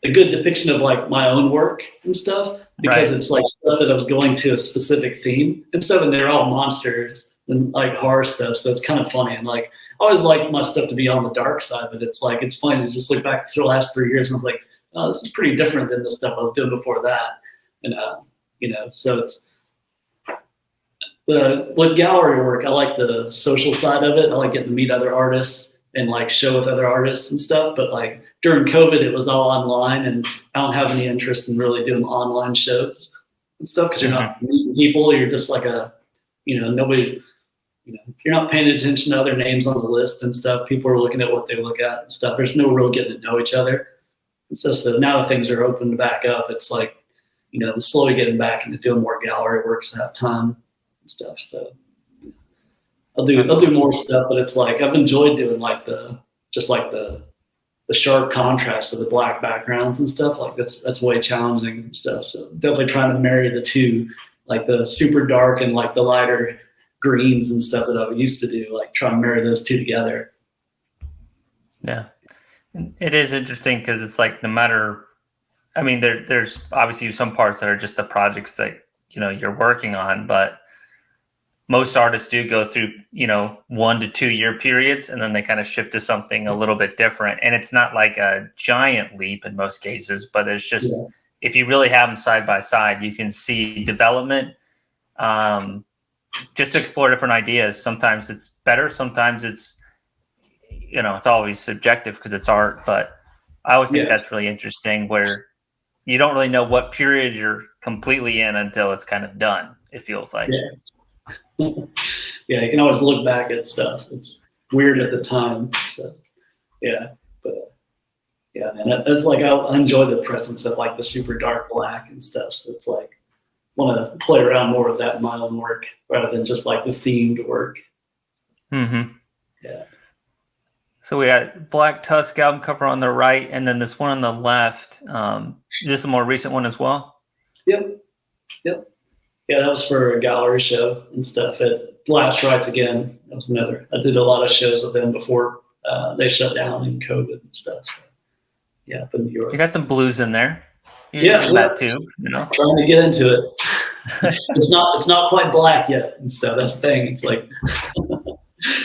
good depiction of like my own work and stuff, because It's like stuff that I was going to a specific theme and stuff, and they're all monsters and like horror stuff. So it's kind of funny. And like, I always like my stuff to be on the dark side, but it's like, it's funny to just look back through the last 3 years and I was like, oh, this is pretty different than the stuff I was doing before that. And, so it's, with gallery work, I like the social side of it. I like getting to meet other artists and like show with other artists and stuff. But like during COVID, it was all online, and I don't have any interest in really doing online shows and stuff, because you're not meeting people. You're just like nobody, you're not paying attention to other names on the list and stuff. People are looking at what they look at and stuff. There's no real getting to know each other. And so now that things are opened back up, it's like, I'm slowly getting back into doing more gallery work because I have time and stuff. So I'll do more stuff, but it's like I've enjoyed doing like the sharp contrast of the black backgrounds and stuff. Like that's way challenging and stuff. So definitely trying to marry the two, like the super dark and like the lighter greens and stuff that I used to do, like try to marry those two together. Yeah, it is interesting because it's like no matter, I mean, there's obviously some parts that are just the projects that you're working on, but most artists do go through 1 to 2 year periods, and then they kind of shift to something a little bit different. And it's not like a giant leap in most cases, but it's just if you really have them side by side, you can see development. Just to explore different ideas. Sometimes it's better. Sometimes it's it's always subjective because it's art. But I always think that's really interesting, where you don't really know what period you're completely in until it's kind of done. It feels like. Yeah, you can always look back at stuff. It's weird at the time. So, but man, it's like I enjoy the presence of like the super dark black and stuff. So it's like want to play around more with that in my own work rather than just like the themed work. Mm-hmm. Yeah. So we got Black Tusk album cover on the right, and then this one on the left. Is this a more recent one as well? Yep. Yeah, that was for a gallery show and stuff at Blast Rights again. That was another. I did a lot of shows with them before they shut down in COVID and stuff. So, yeah, up in New York. You got some blues in there. That too. Trying to get into it. It's not quite black yet and stuff. That's the thing. It's like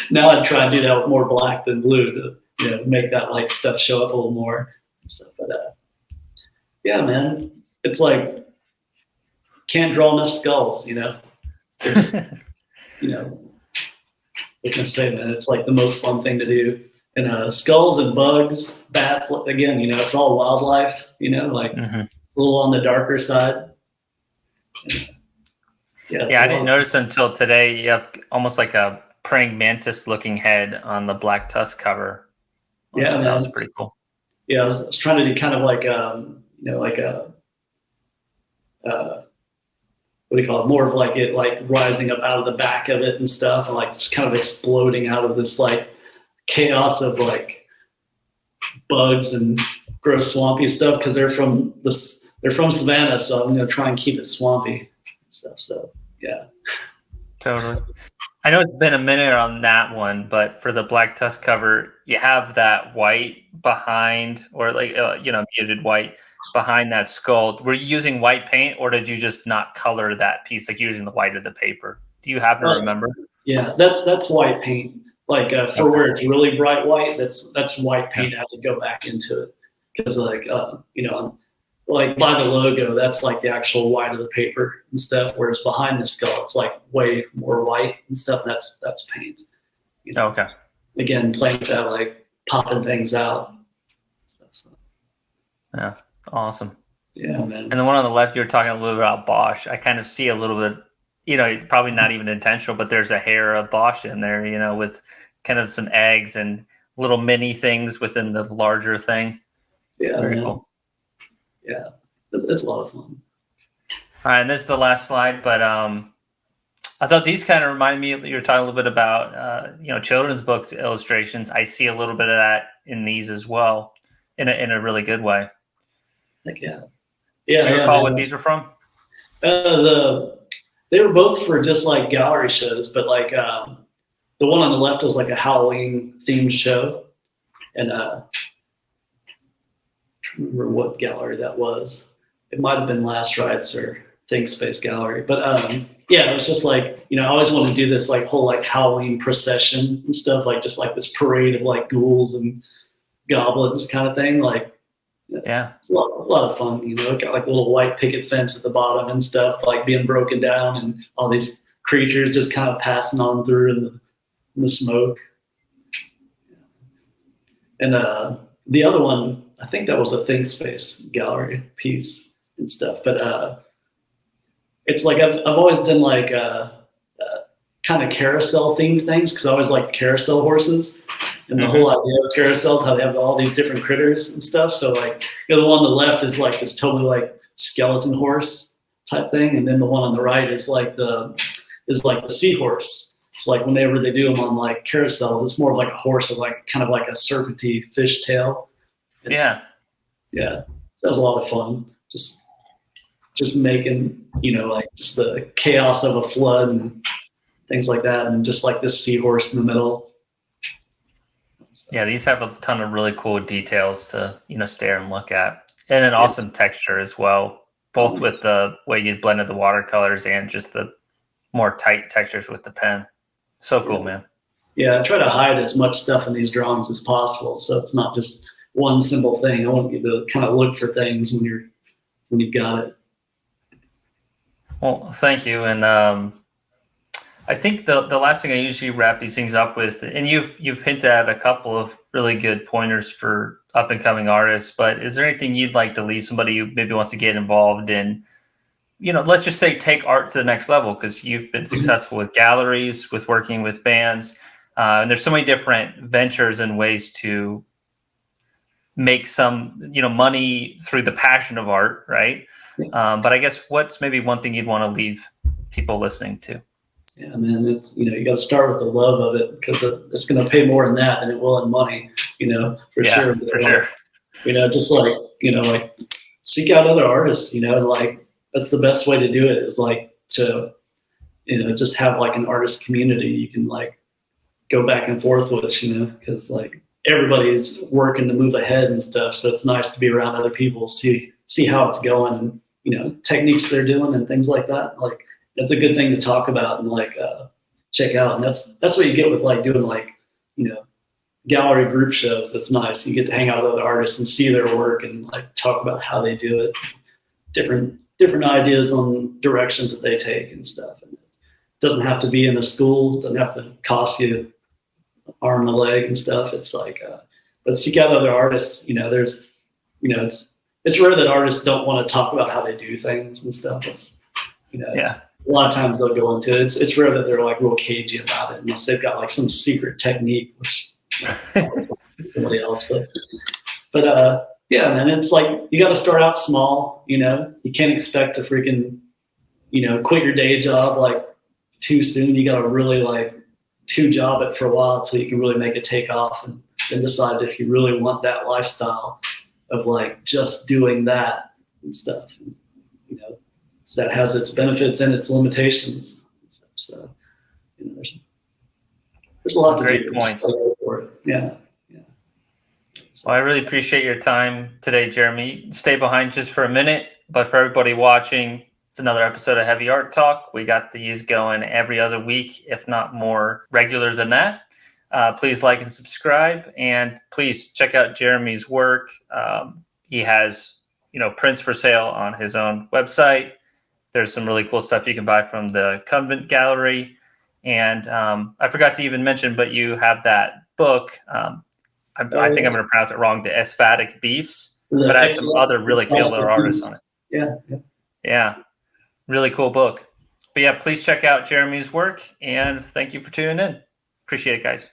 now I try to do that with more black than blue to make that like stuff show up a little more and stuff. But yeah, man, it's like can't draw enough skulls. Just, what can I say, man? It's like the most fun thing to do. And skulls and bugs, bats, again, it's all wildlife, like a little on the darker side. Yeah, I didn't notice until today you have almost like a praying mantis looking head on the Black Tusk cover. Yeah, that was pretty cool. Yeah, I was trying to do kind of like, like a, what do you call it? More of like it, like rising up out of the back of it and stuff, and like just kind of exploding out of this like chaos of like bugs and gross swampy stuff, because they're from Savannah, so I'm gonna try and keep it swampy and stuff. So yeah. Totally. I know it's been a minute on that one, but for the Black Tusk cover, you have that white behind, or like muted white behind that skull. Were you using white paint, or did you just not color that piece, like using the white of the paper? Do you happen to remember? Yeah, that's white paint. Like for where it's really bright white, that's white paint. I have to go back into it because like by the logo, that's like the actual white of the paper and stuff. Whereas behind the skull, it's like way more white and stuff. That's paint. Okay. Again, playing with that, like popping things out. Stuff, so. Yeah. Awesome. Yeah, man. And the one on the left, you were talking a little bit about Bosch. I kind of see a little bit, probably not even intentional, but there's a hair of Bosch in there, with kind of some eggs and little mini things within the larger thing. Yeah, very cool. Yeah, it's a lot of fun. All right, and this is the last slide, but I thought these kind of reminded me. You were talking a little bit about children's books illustrations. I see a little bit of that in these as well, in a really good way. Heck yeah. Do you recall what these were from? They were both for just like gallery shows, but like the one on the left was like a Halloween themed show, and I don't remember what gallery that was. It might have been Last Rites or Think Space Gallery, but yeah, it was just like I always wanted to do this like whole like Halloween procession and stuff, like just like this parade of like ghouls and goblins kind of thing, like. Yeah, it's a lot of fun. Got like a little white picket fence at the bottom and stuff, like being broken down, and all these creatures just kind of passing on through in the smoke. And the other one, I think that was a Think Space Gallery piece and stuff. But it's like I've always done like kind of carousel themed things because I always like carousel horses. And the whole idea of carousels, how they have all these different critters and stuff. So like, the one on the left is like this totally like skeleton horse type thing, and then the one on the right is like the seahorse. It's like whenever they do them on like carousels, it's more like a horse with like kind of like a serpenty fish tail. And yeah. So that was a lot of fun. Just making like just the chaos of a flood and things like that, and just like this seahorse in the middle. Yeah, these have a ton of really cool details to stare and look at, and an awesome texture as well, both with the way you blended the watercolors and just the more tight textures with the pen. So cool, man. Yeah, I try to hide as much stuff in these drawings as possible, so it's not just one simple thing. I want you to kind of look for things when you've got it. Well, thank you, and I think the last thing I usually wrap these things up with, and you've hinted at a couple of really good pointers for up and coming artists, but is there anything you'd like to leave somebody who maybe wants to get involved in, let's just say take art to the next level, because you've been successful with galleries, with working with bands, and there's so many different ventures and ways to make some, money through the passion of art, right? But I guess what's maybe one thing you'd want to leave people listening to? Yeah, man, it's you got to start with the love of it, because it's going to pay more in that than it will in money, for sure. For sure. Just like like seek out other artists. Like that's the best way to do it, is like to just have like an artist community you can like go back and forth with, because like everybody's working to move ahead and stuff. So it's nice to be around other people, see how it's going, and techniques they're doing and things like that. Like. That's a good thing to talk about and like check out, and that's what you get with like doing like gallery group shows. That's nice. You get to hang out with other artists and see their work and like talk about how they do it, different ideas on directions that they take and stuff. And it doesn't have to be in a school. It doesn't have to cost you an arm and a leg and stuff. It's like, but seek out other artists. There's, it's rare that artists don't want to talk about how they do things and stuff. It's a lot of times they'll go into it. It's rare that they're like real cagey about it, unless they've got like some secret technique, which somebody else. But yeah, man, it's like you got to start out small. You can't expect to freaking quit your day job like too soon. You got to really like job it for a while until you can really make it take off, and then decide if you really want that lifestyle of like just doing that and stuff. So that has its benefits and its limitations. So You know, there's a lot to Great do. points. For it. Yeah. Well, I really appreciate your time today, Jeremy. Stay behind just for a minute, but for everybody watching, it's another episode of Heavy Art Talk. We got these going every other week, if not more regular than that. Please like and subscribe, and please check out Jeremy's work. He has, prints for sale on his own website. There's some really cool stuff you can buy from the Convent gallery. And I forgot to even mention, but you have that book. I think I'm going to pronounce it wrong. The Asphatic Beasts, but it has some other really killer artists on it. Yeah. Really cool book. But yeah, please check out Jeremy's work, and thank you for tuning in. Appreciate it, guys.